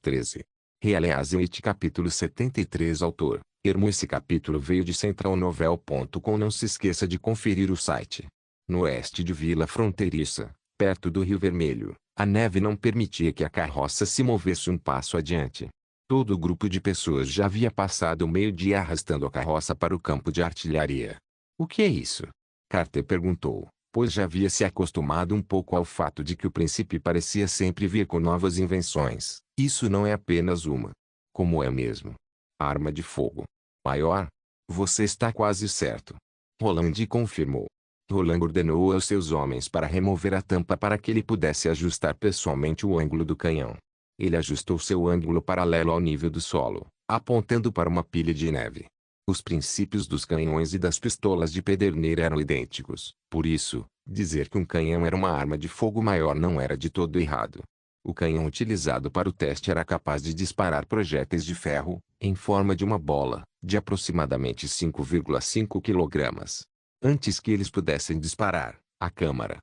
13. Realeazeit capítulo 73 Autor, Hermo. Esse capítulo veio de centralnovel.com. Não se esqueça de conferir o site. No oeste de Vila Fronteiriça, perto do Rio Vermelho, a neve não permitia que a carroça se movesse um passo adiante. Todo o grupo de pessoas já havia passado o meio-dia arrastando a carroça para o campo de artilharia. "O que é isso?" Carter perguntou, pois já havia se acostumado um pouco ao fato de que o príncipe parecia sempre vir com novas invenções. "Isso não é apenas uma. Como é mesmo? Arma de fogo. Maior? Você está quase certo." Roland confirmou. Roland ordenou aos seus homens para remover a tampa para que ele pudesse ajustar pessoalmente o ângulo do canhão. Ele ajustou seu ângulo paralelo ao nível do solo, apontando para uma pilha de neve. Os princípios dos canhões e das pistolas de pederneira eram idênticos, por isso, dizer que um canhão era uma arma de fogo maior não era de todo errado. O canhão utilizado para o teste era capaz de disparar projéteis de ferro, em forma de uma bola, de aproximadamente 5,5 kg. Antes que eles pudessem disparar, a câmara,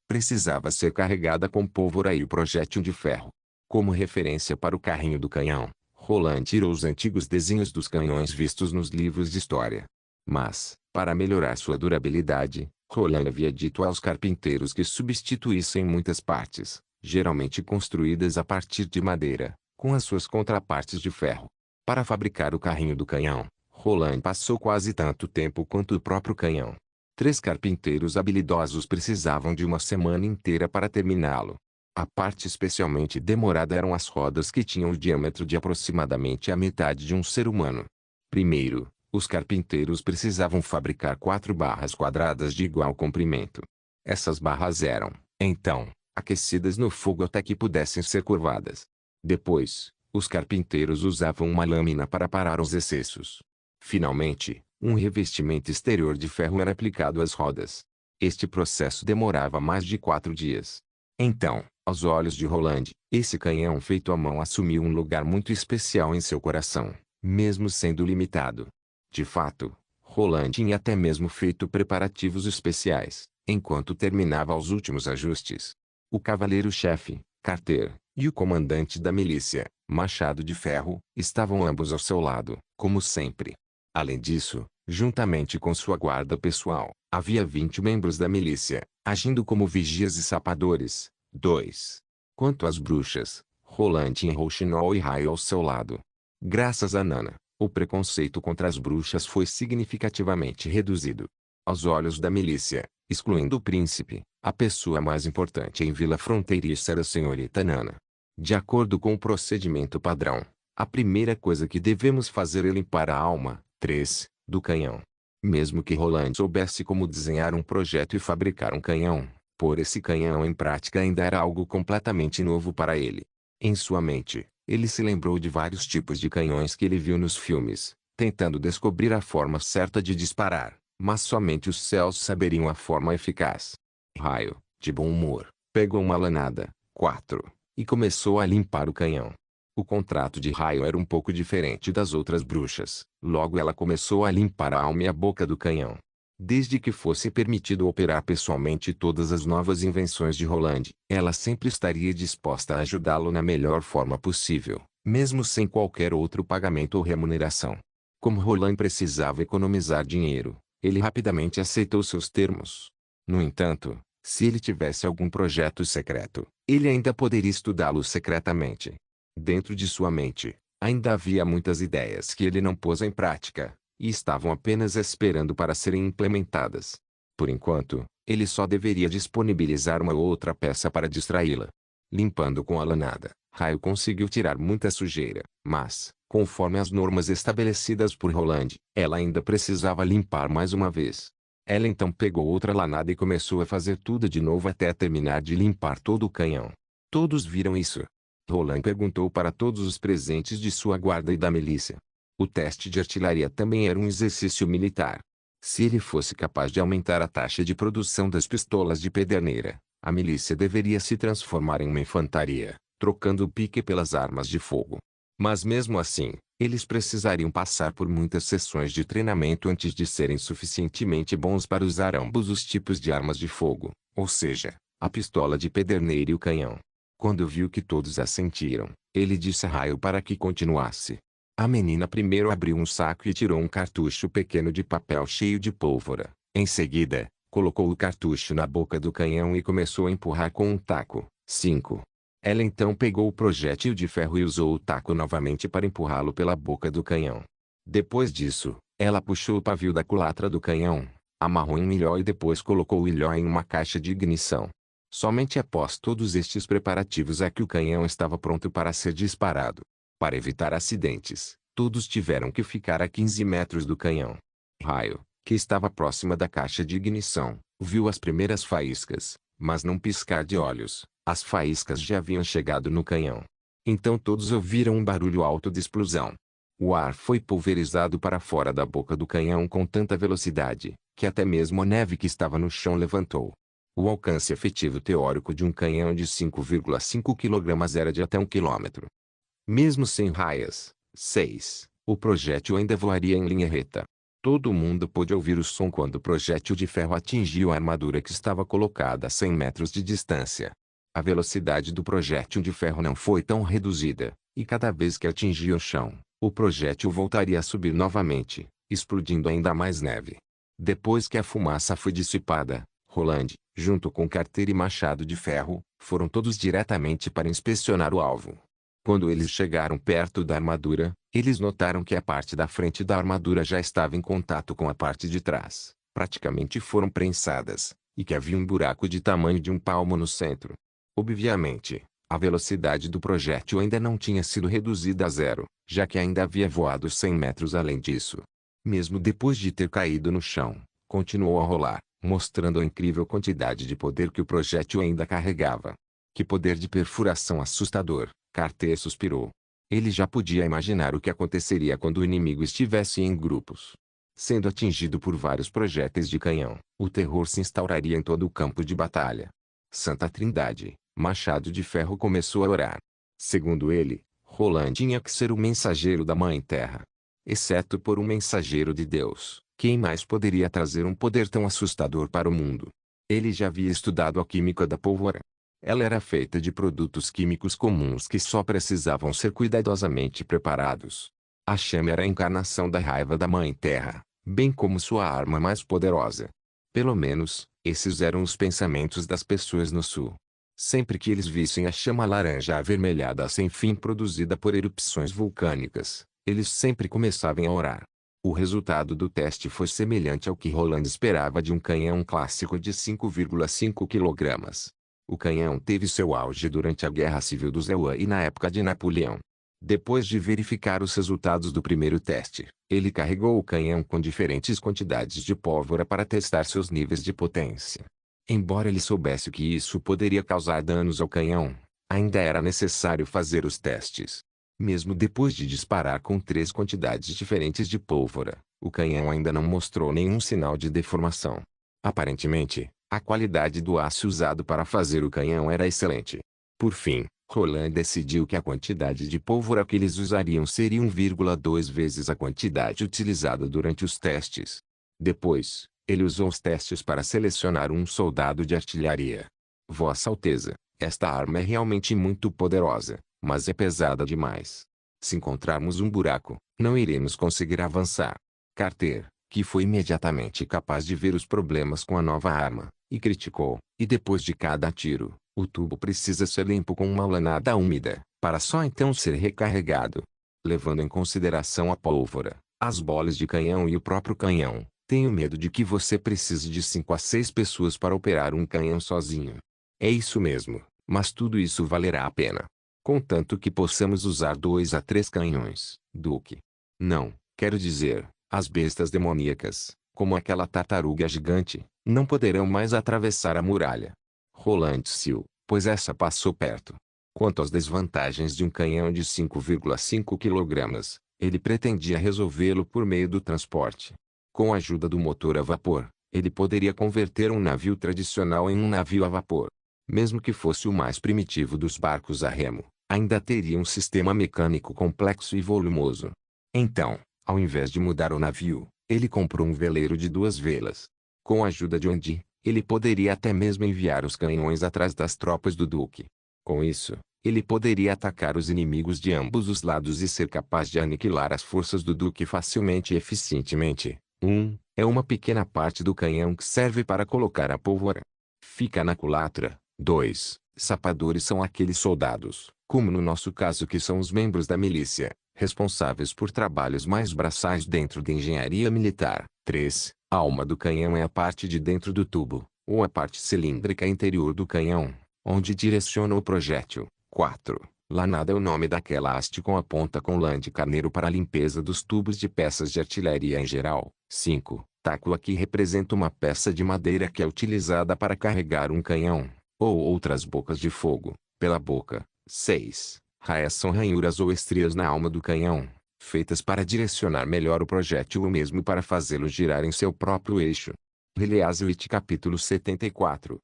precisava ser carregada com pólvora e o projétil de ferro. Como referência para o carrinho do canhão, Roland tirou os antigos desenhos dos canhões vistos nos livros de história. Mas, para melhorar sua durabilidade, Roland havia dito aos carpinteiros que substituíssem muitas partes, geralmente construídas a partir de madeira, com as suas contrapartes de ferro. Para fabricar o carrinho do canhão, Roland passou quase tanto tempo quanto o próprio canhão. 3 carpinteiros habilidosos precisavam de uma semana inteira para terminá-lo. A parte especialmente demorada eram as rodas, que tinham o diâmetro de aproximadamente a metade de um ser humano. Primeiro, os carpinteiros precisavam fabricar 4 barras quadradas de igual comprimento. Essas barras eram, então, aquecidas no fogo até que pudessem ser curvadas. Depois, os carpinteiros usavam uma lâmina para parar os excessos. Finalmente, um revestimento exterior de ferro era aplicado às rodas. Este processo demorava mais de 4 dias. Então, aos olhos de Roland, esse canhão feito à mão assumiu um lugar muito especial em seu coração, mesmo sendo limitado. De fato, Roland tinha até mesmo feito preparativos especiais, enquanto terminava os últimos ajustes. O cavaleiro-chefe, Carter, e o comandante da milícia, Machado de Ferro, estavam ambos ao seu lado, como sempre. Além disso, juntamente com sua guarda pessoal, havia 20 membros da milícia, agindo como vigias e sapadores. 2. Quanto às bruxas, Roland tinha Rouxinol e Raio ao seu lado. Graças a Nana, o preconceito contra as bruxas foi significativamente reduzido. Aos olhos da milícia, excluindo o príncipe, a pessoa mais importante em Vila Fronteiriça era a senhorita Nana. De acordo com o procedimento padrão, a primeira coisa que devemos fazer é limpar a alma, 3, do canhão. Mesmo que Roland soubesse como desenhar um projeto e fabricar um canhão, pôr esse canhão em prática ainda era algo completamente novo para ele. Em sua mente, ele se lembrou de vários tipos de canhões que ele viu nos filmes, tentando descobrir a forma certa de disparar, mas somente os céus saberiam a forma eficaz. Raio, de bom humor, pegou uma lanada, 4, e começou a limpar o canhão. O contrato de Raio era um pouco diferente das outras bruxas, logo ela começou a limpar a alma e a boca do canhão. Desde que fosse permitido operar pessoalmente todas as novas invenções de Roland, ela sempre estaria disposta a ajudá-lo na melhor forma possível, mesmo sem qualquer outro pagamento ou remuneração. Como Roland precisava economizar dinheiro, ele rapidamente aceitou seus termos. No entanto, se ele tivesse algum projeto secreto, ele ainda poderia estudá-lo secretamente. Dentro de sua mente, ainda havia muitas ideias que ele não pôs em prática, e estavam apenas esperando para serem implementadas. Por enquanto, ele só deveria disponibilizar uma ou outra peça para distraí-la. Limpando com a lanada, Raio conseguiu tirar muita sujeira, mas, conforme as normas estabelecidas por Roland, ela ainda precisava limpar mais uma vez. Ela então pegou outra lanada e começou a fazer tudo de novo até terminar de limpar todo o canhão. Todos viram isso. Roland perguntou para todos os presentes de sua guarda e da milícia. O teste de artilharia também era um exercício militar. Se ele fosse capaz de aumentar a taxa de produção das pistolas de pederneira, a milícia deveria se transformar em uma infantaria, trocando o pique pelas armas de fogo. Mas mesmo assim, eles precisariam passar por muitas sessões de treinamento antes de serem suficientemente bons para usar ambos os tipos de armas de fogo, ou seja, a pistola de pederneira e o canhão. Quando viu que todos assentiram, ele disse a Raio para que continuasse. A menina primeiro abriu um saco e tirou um cartucho pequeno de papel cheio de pólvora. Em seguida, colocou o cartucho na boca do canhão e começou a empurrar com um taco. 5. Ela então pegou o projétil de ferro e usou o taco novamente para empurrá-lo pela boca do canhão. Depois disso, ela puxou o pavio da culatra do canhão, amarrou em um ilhó e depois colocou o ilhó em uma caixa de ignição. Somente após todos estes preparativos é que o canhão estava pronto para ser disparado. Para evitar acidentes, todos tiveram que ficar a 15 metros do canhão. Raio, que estava próxima da caixa de ignição, viu as primeiras faíscas, mas num piscar de olhos, as faíscas já haviam chegado no canhão. Então todos ouviram um barulho alto de explosão. O ar foi pulverizado para fora da boca do canhão com tanta velocidade, que até mesmo a neve que estava no chão levantou. O alcance efetivo teórico de um canhão de 5,5 kg era de até 1 km. Mesmo sem raias. 6. O projétil ainda voaria em linha reta. Todo mundo pôde ouvir o som quando o projétil de ferro atingiu a armadura que estava colocada a 100 metros de distância. A velocidade do projétil de ferro não foi tão reduzida, e cada vez que atingia o chão, o projétil voltaria a subir novamente, explodindo ainda mais neve. Depois que a fumaça foi dissipada, Roland, junto com carteira e machado de ferro, foram todos diretamente para inspecionar o alvo. Quando eles chegaram perto da armadura, eles notaram que a parte da frente da armadura já estava em contato com a parte de trás, praticamente foram prensadas, e que havia um buraco de tamanho de um palmo no centro. Obviamente, a velocidade do projétil ainda não tinha sido reduzida a zero, já que ainda havia voado 100 metros além disso. Mesmo depois de ter caído no chão, continuou a rolar, mostrando a incrível quantidade de poder que o projétil ainda carregava. Que poder de perfuração assustador, Carter suspirou. Ele já podia imaginar o que aconteceria quando o inimigo estivesse em grupos. Sendo atingido por vários projéteis de canhão, o terror se instauraria em todo o campo de batalha. Santa Trindade, Machado de Ferro começou a orar. Segundo ele, Roland tinha que ser o mensageiro da Mãe Terra. Exceto por um mensageiro de Deus, quem mais poderia trazer um poder tão assustador para o mundo? Ele já havia estudado a química da pólvora. Ela era feita de produtos químicos comuns que só precisavam ser cuidadosamente preparados. A chama era a encarnação da raiva da Mãe Terra, bem como sua arma mais poderosa. Pelo menos, esses eram os pensamentos das pessoas no sul. Sempre que eles vissem a chama laranja avermelhada sem fim produzida por erupções vulcânicas, eles sempre começavam a orar. O resultado do teste foi semelhante ao que Roland esperava de um canhão clássico de 5,5 kg. O canhão teve seu auge durante a Guerra Civil dos EUA e na época de Napoleão. Depois de verificar os resultados do primeiro teste, ele carregou o canhão com diferentes quantidades de pólvora para testar seus níveis de potência. Embora ele soubesse que isso poderia causar danos ao canhão, ainda era necessário fazer os testes. Mesmo depois de disparar com 3 quantidades diferentes de pólvora, o canhão ainda não mostrou nenhum sinal de deformação. Aparentemente, a qualidade do aço usado para fazer o canhão era excelente. Por fim, Roland decidiu que a quantidade de pólvora que eles usariam seria 1,2 vezes a quantidade utilizada durante os testes. Depois, ele usou os testes para selecionar um soldado de artilharia. Vossa Alteza, esta arma é realmente muito poderosa, mas é pesada demais. Se encontrarmos um buraco, não iremos conseguir avançar. Carter, que foi imediatamente capaz de ver os problemas com a nova arma, e criticou, e depois de cada tiro, o tubo precisa ser limpo com uma lanada úmida, para só então ser recarregado. Levando em consideração a pólvora, as bolas de canhão e o próprio canhão, tenho medo de que você precise de 5 a 6 pessoas para operar um canhão sozinho. É isso mesmo, mas tudo isso valerá a pena. Contanto que possamos usar 2 a 3 canhões, Duque. Não, quero dizer, as bestas demoníacas, como aquela tartaruga gigante, não poderão mais atravessar a muralha. Roland Sil, pois essa passou perto. Quanto às desvantagens de um canhão de 5,5 kg, ele pretendia resolvê-lo por meio do transporte. Com a ajuda do motor a vapor, ele poderia converter um navio tradicional em um navio a vapor. Mesmo que fosse o mais primitivo dos barcos a remo, ainda teria um sistema mecânico complexo e volumoso. Então, ao invés de mudar o navio, ele comprou um veleiro de 2 velas. Com a ajuda de Andy, ele poderia até mesmo enviar os canhões atrás das tropas do Duque. Com isso, ele poderia atacar os inimigos de ambos os lados e ser capaz de aniquilar as forças do Duque facilmente e eficientemente. É uma pequena parte do canhão que serve para colocar a pólvora. Fica na culatra. 2. Sapadores são aqueles soldados, como no nosso caso que são os membros da milícia, responsáveis por trabalhos mais braçais dentro da engenharia militar. 3. A alma do canhão é a parte de dentro do tubo, ou a parte cilíndrica interior do canhão, onde direciona o projétil. 4. Lanada é o nome daquela haste com a ponta com lã de carneiro para a limpeza dos tubos de peças de artilharia em geral. 5. Taco aqui representa uma peça de madeira que é utilizada para carregar um canhão, ou outras bocas de fogo, pela boca. 6. Raias são ranhuras ou estrias na alma do canhão, feitas para direcionar melhor o projétil ou mesmo para fazê-lo girar em seu próprio eixo. Eliaswit capítulo 74.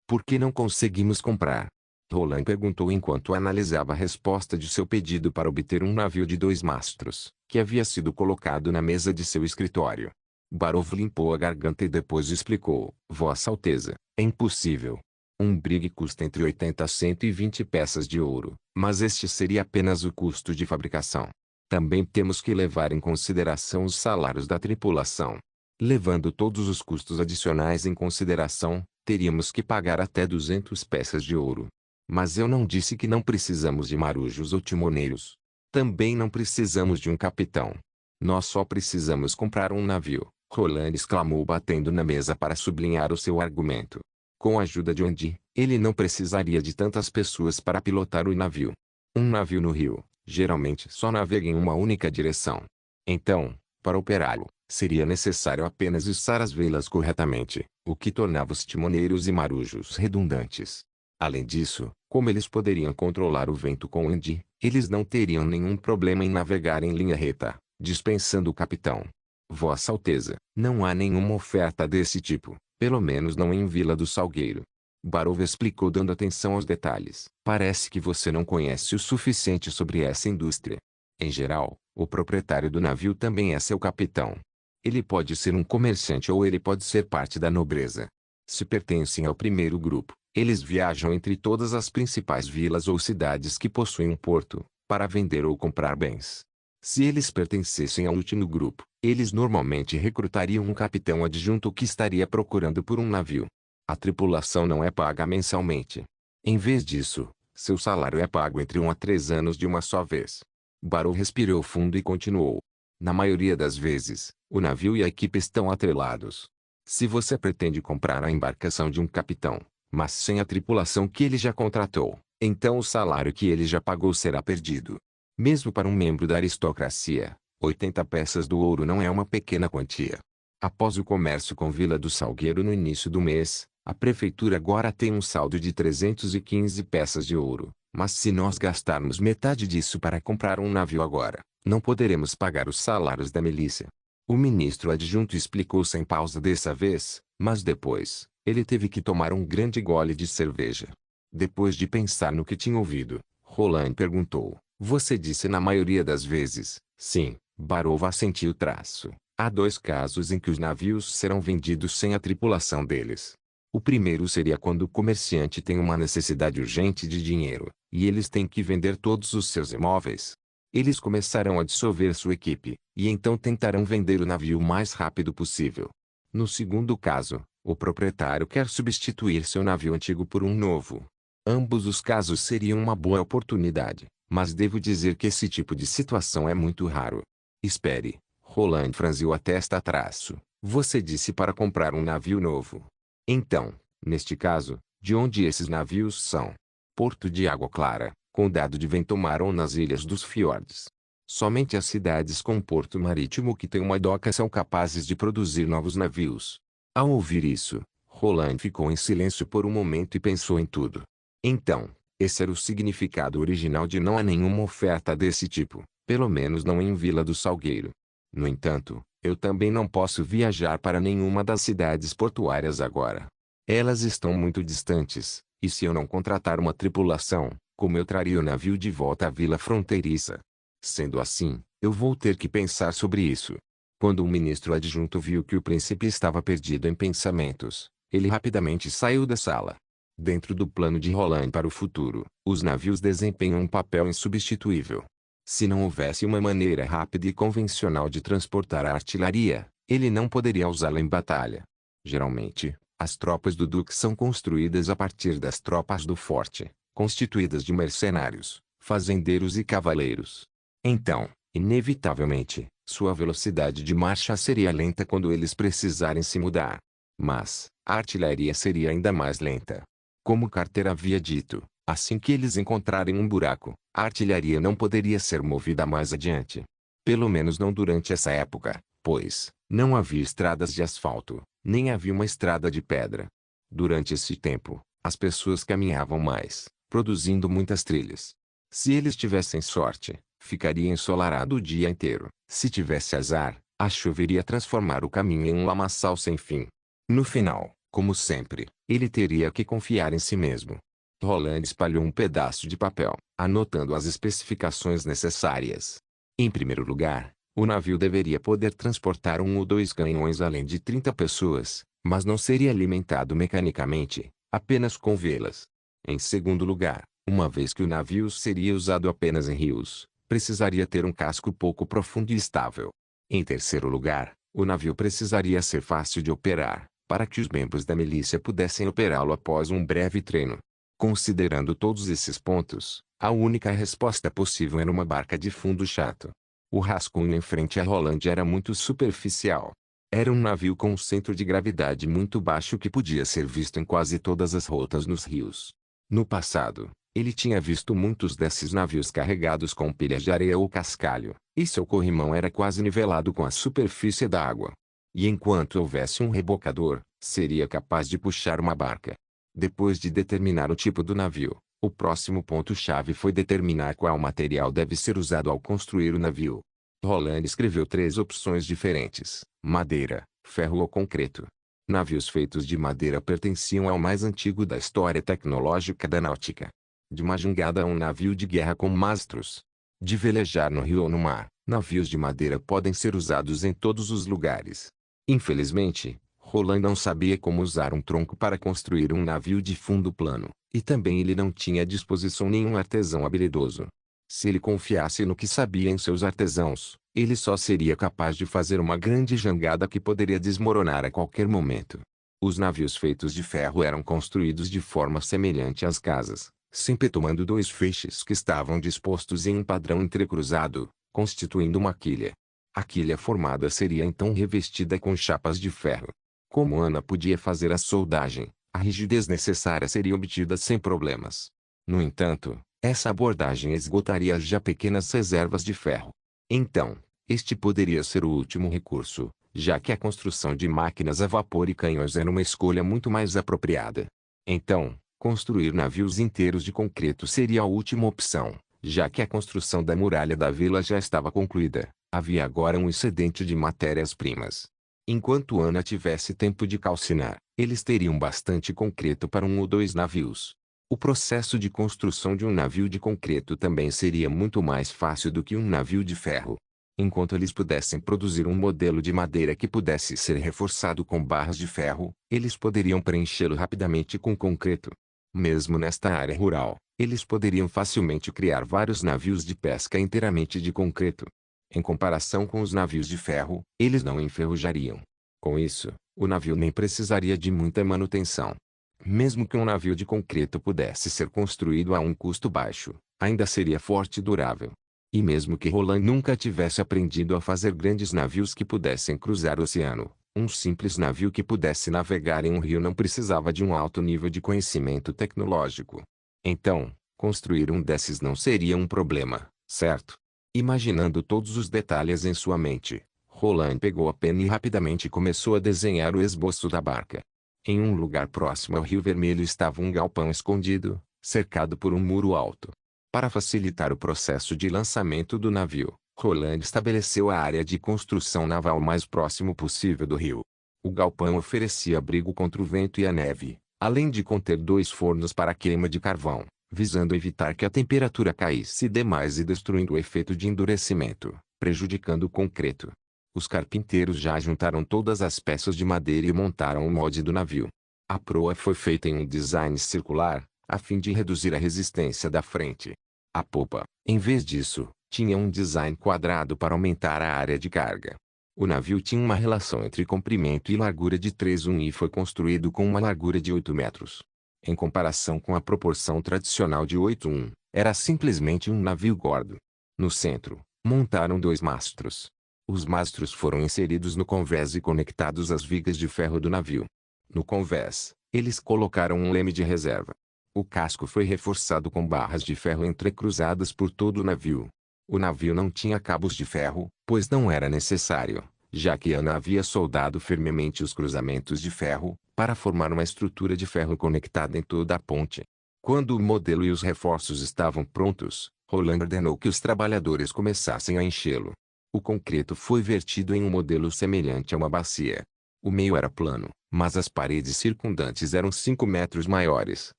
Por que não conseguimos comprar? Roland perguntou enquanto analisava a resposta de seu pedido para obter um navio de 2 mastros, que havia sido colocado na mesa de seu escritório. Barov limpou a garganta e depois explicou: Vossa Alteza, é impossível. Um brig custa entre 80 a 120 peças de ouro, mas este seria apenas o custo de fabricação. Também temos que levar em consideração os salários da tripulação. Levando todos os custos adicionais em consideração, teríamos que pagar até 200 peças de ouro. Mas eu não disse que não precisamos de marujos ou timoneiros. Também não precisamos de um capitão. Nós só precisamos comprar um navio, Roland exclamou batendo na mesa para sublinhar o seu argumento. Com a ajuda de Andy, ele não precisaria de tantas pessoas para pilotar o navio. Um navio no rio, geralmente só navega em uma única direção. Então, para operá-lo, seria necessário apenas içar as velas corretamente, o que tornava os timoneiros e marujos redundantes. Além disso, como eles poderiam controlar o vento com Andy, eles não teriam nenhum problema em navegar em linha reta, dispensando o capitão. Vossa Alteza, não há nenhuma oferta desse tipo, pelo menos não em Vila do Salgueiro. Barov explicou dando atenção aos detalhes. Parece que você não conhece o suficiente sobre essa indústria. Em geral, o proprietário do navio também é seu capitão. Ele pode ser um comerciante ou ele pode ser parte da nobreza. Se pertencem ao primeiro grupo, eles viajam entre todas as principais vilas ou cidades que possuem um porto, para vender ou comprar bens. Se eles pertencessem ao último grupo, eles normalmente recrutariam um capitão adjunto que estaria procurando por um navio. A tripulação não é paga mensalmente. Em vez disso, seu salário é pago entre 1 a 3 anos de uma só vez. Barrow respirou fundo e continuou. Na maioria das vezes, o navio e a equipe estão atrelados. Se você pretende comprar a embarcação de um capitão, mas sem a tripulação que ele já contratou, então o salário que ele já pagou será perdido. Mesmo para um membro da aristocracia, 80 peças do ouro não é uma pequena quantia. Após o comércio com Vila do Salgueiro no início do mês, a prefeitura agora tem um saldo de 315 peças de ouro, mas se nós gastarmos metade disso para comprar um navio agora, não poderemos pagar os salários da milícia. O ministro adjunto explicou sem pausa dessa vez, mas depois, ele teve que tomar um grande gole de cerveja. Depois de pensar no que tinha ouvido, Roland perguntou: Você disse na maioria das vezes? Sim, Barov assentiu traço. Há 2 casos em que os navios serão vendidos sem a tripulação deles. O primeiro seria quando o comerciante tem uma necessidade urgente de dinheiro, e eles têm que vender todos os seus imóveis. Eles começarão a dissolver sua equipe, e então tentarão vender o navio o mais rápido possível. No segundo caso, o proprietário quer substituir seu navio antigo por um novo. Ambos os casos seriam uma boa oportunidade, mas devo dizer que esse tipo de situação é muito raro. Espere, Roland franziu a testa a traço. Você disse para comprar um navio novo. Então, neste caso, de onde esses navios são? Porto de Água Clara, Condado de Ventomar ou nas ilhas dos fiordes. Somente as cidades com porto marítimo que têm uma doca são capazes de produzir novos navios. Ao ouvir isso, Roland ficou em silêncio por um momento e pensou em tudo. Então, esse era o significado original de não há nenhuma oferta desse tipo, pelo menos não em Vila do Salgueiro. No entanto, eu também não posso viajar para nenhuma das cidades portuárias agora. Elas estão muito distantes, e se eu não contratar uma tripulação, como eu traria o navio de volta à vila fronteiriça? Sendo assim, eu vou ter que pensar sobre isso. Quando o ministro adjunto viu que o príncipe estava perdido em pensamentos, ele rapidamente saiu da sala. Dentro do plano de Roland para o futuro, os navios desempenham um papel insubstituível. Se não houvesse uma maneira rápida e convencional de transportar a artilharia, ele não poderia usá-la em batalha. Geralmente, as tropas do Duque são construídas a partir das tropas do forte, constituídas de mercenários, fazendeiros e cavaleiros. Então, inevitavelmente, sua velocidade de marcha seria lenta quando eles precisarem se mudar. Mas, a artilharia seria ainda mais lenta. Como Carter havia dito, assim que eles encontrarem um buraco, a artilharia não poderia ser movida mais adiante. Pelo menos não durante essa época, pois não havia estradas de asfalto, nem havia uma estrada de pedra. Durante esse tempo, as pessoas caminhavam mais, produzindo muitas trilhas. Se eles tivessem sorte, ficaria ensolarado o dia inteiro. Se tivesse azar, a chuva iria transformar o caminho em um lamaçal sem fim. No final, como sempre, ele teria que confiar em si mesmo. Roland espalhou um pedaço de papel, anotando as especificações necessárias. Em primeiro lugar, o navio deveria poder transportar 1 ou 2 canhões além de 30 pessoas, mas não seria alimentado mecanicamente, apenas com velas. Em segundo lugar, uma vez que o navio seria usado apenas em rios, precisaria ter um casco pouco profundo e estável. Em terceiro lugar, o navio precisaria ser fácil de operar, para que os membros da milícia pudessem operá-lo após um breve treino. Considerando todos esses pontos, a única resposta possível era uma barca de fundo chato. O rascunho em frente a Roland era muito superficial. Era um navio com um centro de gravidade muito baixo que podia ser visto em quase todas as rotas nos rios. No passado, ele tinha visto muitos desses navios carregados com pilhas de areia ou cascalho, e seu corrimão era quase nivelado com a superfície da água. E enquanto houvesse um rebocador, seria capaz de puxar uma barca. Depois de determinar o tipo do navio, o próximo ponto-chave foi determinar qual material deve ser usado ao construir o navio. Roland escreveu 3 opções diferentes: madeira, ferro ou concreto. Navios feitos de madeira pertenciam ao mais antigo da história tecnológica da náutica. De uma jangada a um navio de guerra com mastros. De velejar no rio ou no mar, navios de madeira podem ser usados em todos os lugares. Infelizmente, Roland não sabia como usar um tronco para construir um navio de fundo plano, e também ele não tinha à disposição nenhum artesão habilidoso. Se ele confiasse no que sabia em seus artesãos, ele só seria capaz de fazer uma grande jangada que poderia desmoronar a qualquer momento. Os navios feitos de ferro eram construídos de forma semelhante às casas, sempre tomando 2 feixes que estavam dispostos em um padrão entrecruzado, constituindo uma quilha. A quilha formada seria então revestida com chapas de ferro. Como Ana podia fazer a soldagem, a rigidez necessária seria obtida sem problemas. No entanto, essa abordagem esgotaria as já pequenas reservas de ferro. Então, este poderia ser o último recurso, já que a construção de máquinas a vapor e canhões era uma escolha muito mais apropriada. Então, construir navios inteiros de concreto seria a última opção, já que a construção da muralha da vila já estava concluída. Havia agora um excedente de matérias-primas. Enquanto Ana tivesse tempo de calcinar, eles teriam bastante concreto para 1 ou 2 navios. O processo de construção de um navio de concreto também seria muito mais fácil do que um navio de ferro. Enquanto eles pudessem produzir um modelo de madeira que pudesse ser reforçado com barras de ferro, eles poderiam preenchê-lo rapidamente com concreto. Mesmo nesta área rural, eles poderiam facilmente criar vários navios de pesca inteiramente de concreto. Em comparação com os navios de ferro, eles não enferrujariam. Com isso, o navio nem precisaria de muita manutenção. Mesmo que um navio de concreto pudesse ser construído a um custo baixo, ainda seria forte e durável. E mesmo que Roland nunca tivesse aprendido a fazer grandes navios que pudessem cruzar o oceano, um simples navio que pudesse navegar em um rio não precisava de um alto nível de conhecimento tecnológico. Então, construir um desses não seria um problema, certo? Imaginando todos os detalhes em sua mente, Roland pegou a pena e rapidamente começou a desenhar o esboço da barca. Em um lugar próximo ao Rio Vermelho estava um galpão escondido, cercado por um muro alto. Para facilitar o processo de lançamento do navio, Roland estabeleceu a área de construção naval o mais próximo possível do rio. O galpão oferecia abrigo contra o vento e a neve, além de conter 2 fornos para queima de carvão, visando evitar que a temperatura caísse demais e destruindo o efeito de endurecimento, prejudicando o concreto. Os carpinteiros já juntaram todas as peças de madeira e montaram o molde do navio. A proa foi feita em um design circular, a fim de reduzir a resistência da frente. A popa, em vez disso, tinha um design quadrado para aumentar a área de carga. O navio tinha uma relação entre comprimento e largura de 3:1 e foi construído com uma largura de 8 metros. Em comparação com a proporção tradicional de 8:1, era simplesmente um navio gordo. No centro, montaram 2 mastros. Os mastros foram inseridos no convés e conectados às vigas de ferro do navio. No convés, eles colocaram um leme de reserva. O casco foi reforçado com barras de ferro entrecruzadas por todo o navio. O navio não tinha cabos de ferro, pois não era necessário, já que Ana havia soldado firmemente os cruzamentos de ferro, para formar uma estrutura de ferro conectada em toda a ponte. Quando o modelo e os reforços estavam prontos, Roland ordenou que os trabalhadores começassem a enchê-lo. O concreto foi vertido em um modelo semelhante a uma bacia. O meio era plano, mas as paredes circundantes eram 5 metros maiores,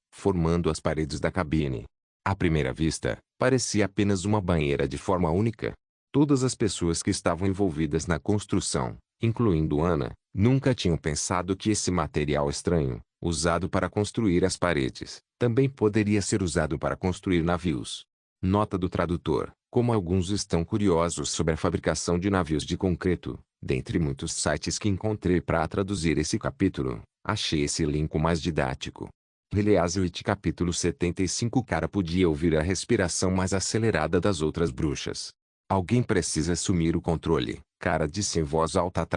formando as paredes da cabine. À primeira vista, parecia apenas uma banheira de forma única. Todas as pessoas que estavam envolvidas na construção, incluindo Ana, nunca tinham pensado que esse material estranho, usado para construir as paredes, também poderia ser usado para construir navios. Nota do tradutor: como alguns estão curiosos sobre a fabricação de navios de concreto, dentre muitos sites que encontrei para traduzir esse capítulo, achei esse link mais didático. Release-it capítulo 75. O cara podia ouvir a respiração mais acelerada das outras bruxas. Alguém precisa assumir o controle, cara disse em voz alta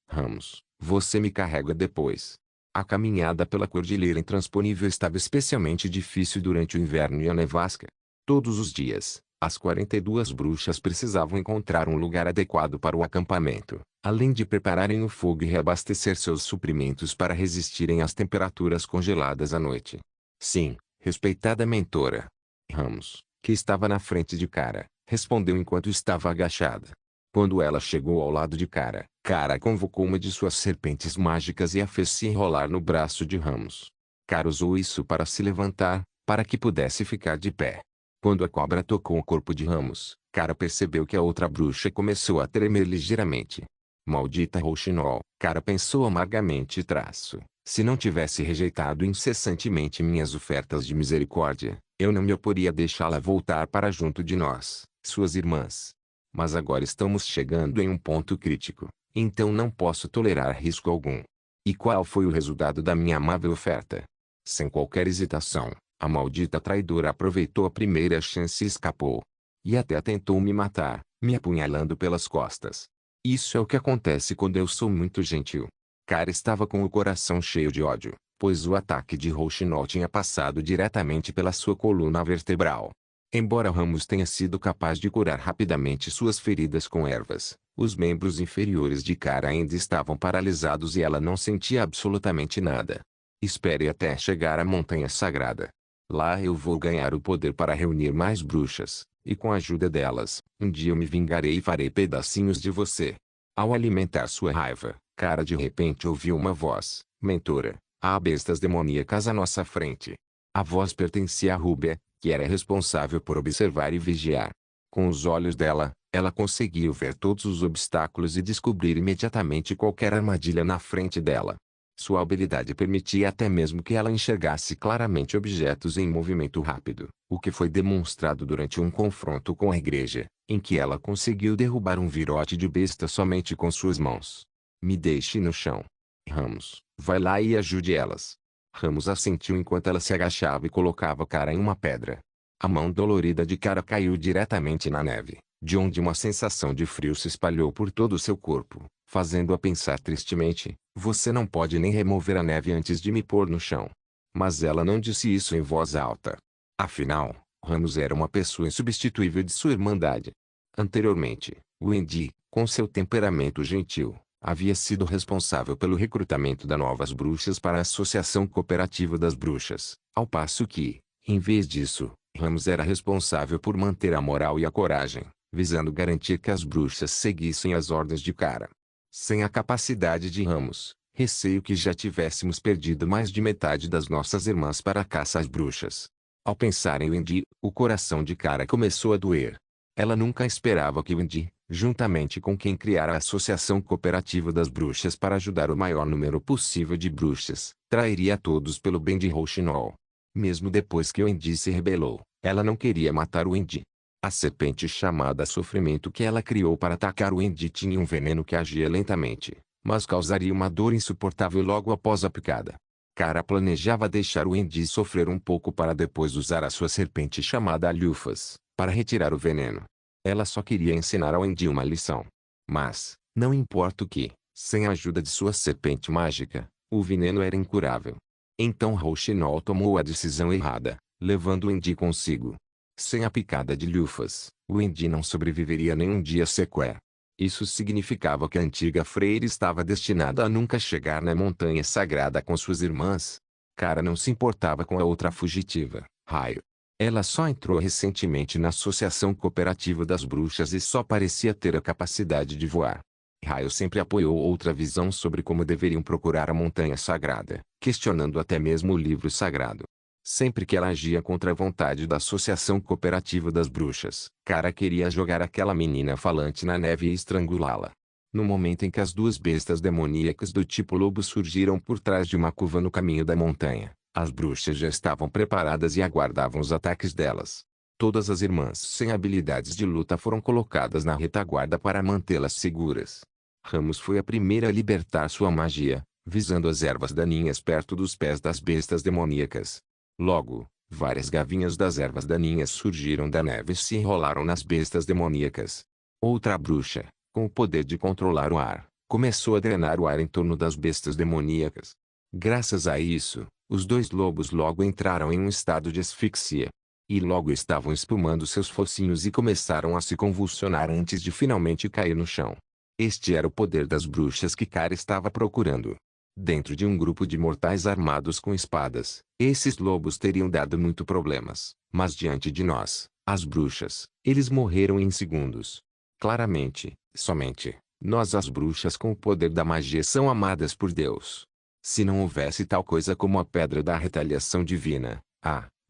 Ramos, você me carrega depois. A caminhada pela cordilheira intransponível estava especialmente difícil durante o inverno e a nevasca. Todos os dias, as 42 bruxas precisavam encontrar um lugar adequado para o acampamento, além de prepararem o fogo e reabastecer seus suprimentos para resistirem às temperaturas congeladas à noite. Sim, respeitada mentora. Ramos, que estava na frente de Cara, respondeu enquanto estava agachada. Quando ela chegou ao lado de Cara, Cara convocou uma de suas serpentes mágicas e a fez se enrolar no braço de Ramos. Cara usou isso para se levantar, para que pudesse ficar de pé. Quando a cobra tocou o corpo de Ramos, Cara percebeu que a outra bruxa começou a tremer ligeiramente. Maldita Rouxinol, Cara pensou amargamente se não tivesse rejeitado incessantemente minhas ofertas de misericórdia, eu não me oporia a deixá-la voltar para junto de nós, suas irmãs. Mas agora estamos chegando em um ponto crítico, então não posso tolerar risco algum. E qual foi o resultado da minha amável oferta? Sem qualquer hesitação, a maldita traidora aproveitou a primeira chance e escapou. E até tentou me matar, me apunhalando pelas costas. Isso é o que acontece quando eu sou muito gentil. Cara estava com o coração cheio de ódio, pois o ataque de Rouxinol tinha passado diretamente pela sua coluna vertebral. Embora Ramos tenha sido capaz de curar rapidamente suas feridas com ervas, os membros inferiores de Cara ainda estavam paralisados e ela não sentia absolutamente nada. Espere até chegar à Montanha Sagrada. Lá eu vou ganhar o poder para reunir mais bruxas, e com a ajuda delas, um dia eu me vingarei e farei pedacinhos de você. Ao alimentar sua raiva, Cara de repente ouviu uma voz: mentora, há bestas demoníacas à nossa frente. A voz pertencia a Rúbia, que era responsável por observar e vigiar. Com os olhos dela, ela conseguiu ver todos os obstáculos e descobrir imediatamente qualquer armadilha na frente dela. Sua habilidade permitia até mesmo que ela enxergasse claramente objetos em movimento rápido, o que foi demonstrado durante um confronto com a igreja, em que ela conseguiu derrubar um virote de besta somente com suas mãos. Me deixe no chão. Ramos, vai lá e ajude elas. Ramos assentiu enquanto ela se agachava e colocava Cara em uma pedra. A mão dolorida de Cara caiu diretamente na neve, de onde uma sensação de frio se espalhou por todo o seu corpo, fazendo-a pensar tristemente: você não pode nem remover a neve antes de me pôr no chão. Mas ela não disse isso em voz alta. Afinal, Ramos era uma pessoa insubstituível de sua irmandade. Anteriormente, Wendy, com seu temperamento gentil, havia sido responsável pelo recrutamento das novas bruxas para a Associação Cooperativa das Bruxas, ao passo que, em vez disso, Ramos era responsável por manter a moral e a coragem, visando garantir que as bruxas seguissem as ordens de Cara. Sem a capacidade de Ramos, receio que já tivéssemos perdido mais de metade das nossas irmãs para a caça às bruxas. Ao pensar em Wendy, o coração de Cara começou a doer. Ela nunca esperava que Wendy, juntamente com quem criara a Associação Cooperativa das Bruxas para ajudar o maior número possível de bruxas, trairia a todos pelo bem de Rouxinol. Mesmo depois que Wendy se rebelou, ela não queria matar Wendy. A serpente chamada Sofrimento que ela criou para atacar Wendy tinha um veneno que agia lentamente, mas causaria uma dor insuportável logo após a picada. Kara planejava deixar Wendy sofrer um pouco para depois usar a sua serpente chamada Alhufas, para retirar o veneno. Ela só queria ensinar a Wendy uma lição. Mas, não importa o que, sem a ajuda de sua serpente mágica, o veneno era incurável. Então Rouxinol tomou a decisão errada, levando Wendy consigo. Sem a picada de lufas, Wendy não sobreviveria nem um dia sequer. Isso significava que a antiga freira estava destinada a nunca chegar na montanha sagrada com suas irmãs. Kara não se importava com a outra fugitiva, Raio. Ela só entrou recentemente na Associação Cooperativa das Bruxas e só parecia ter a capacidade de voar. Raio sempre apoiou outra visão sobre como deveriam procurar a montanha sagrada, questionando até mesmo o livro sagrado. Sempre que ela agia contra a vontade da Associação Cooperativa das Bruxas, Kara queria jogar aquela menina falante na neve e estrangulá-la. No momento em que as duas bestas demoníacas do tipo lobo surgiram por trás de uma curva no caminho da montanha, as bruxas já estavam preparadas e aguardavam os ataques delas. Todas as irmãs sem habilidades de luta foram colocadas na retaguarda para mantê-las seguras. Ramos foi a primeira a libertar sua magia, visando as ervas daninhas perto dos pés das bestas demoníacas. Logo, várias gavinhas das ervas daninhas surgiram da neve e se enrolaram nas bestas demoníacas. Outra bruxa, com o poder de controlar o ar, começou a drenar o ar em torno das bestas demoníacas. Graças a isso, os dois lobos logo entraram em um estado de asfixia. E logo estavam espumando seus focinhos e começaram a se convulsionar antes de finalmente cair no chão. Este era o poder das bruxas que Kara estava procurando. Dentro de um grupo de mortais armados com espadas, esses lobos teriam dado muito problemas, mas diante de nós, as bruxas, eles morreram em segundos. Claramente, somente, nós as bruxas com o poder da magia são amadas por Deus. Se não houvesse tal coisa como a pedra da retaliação divina,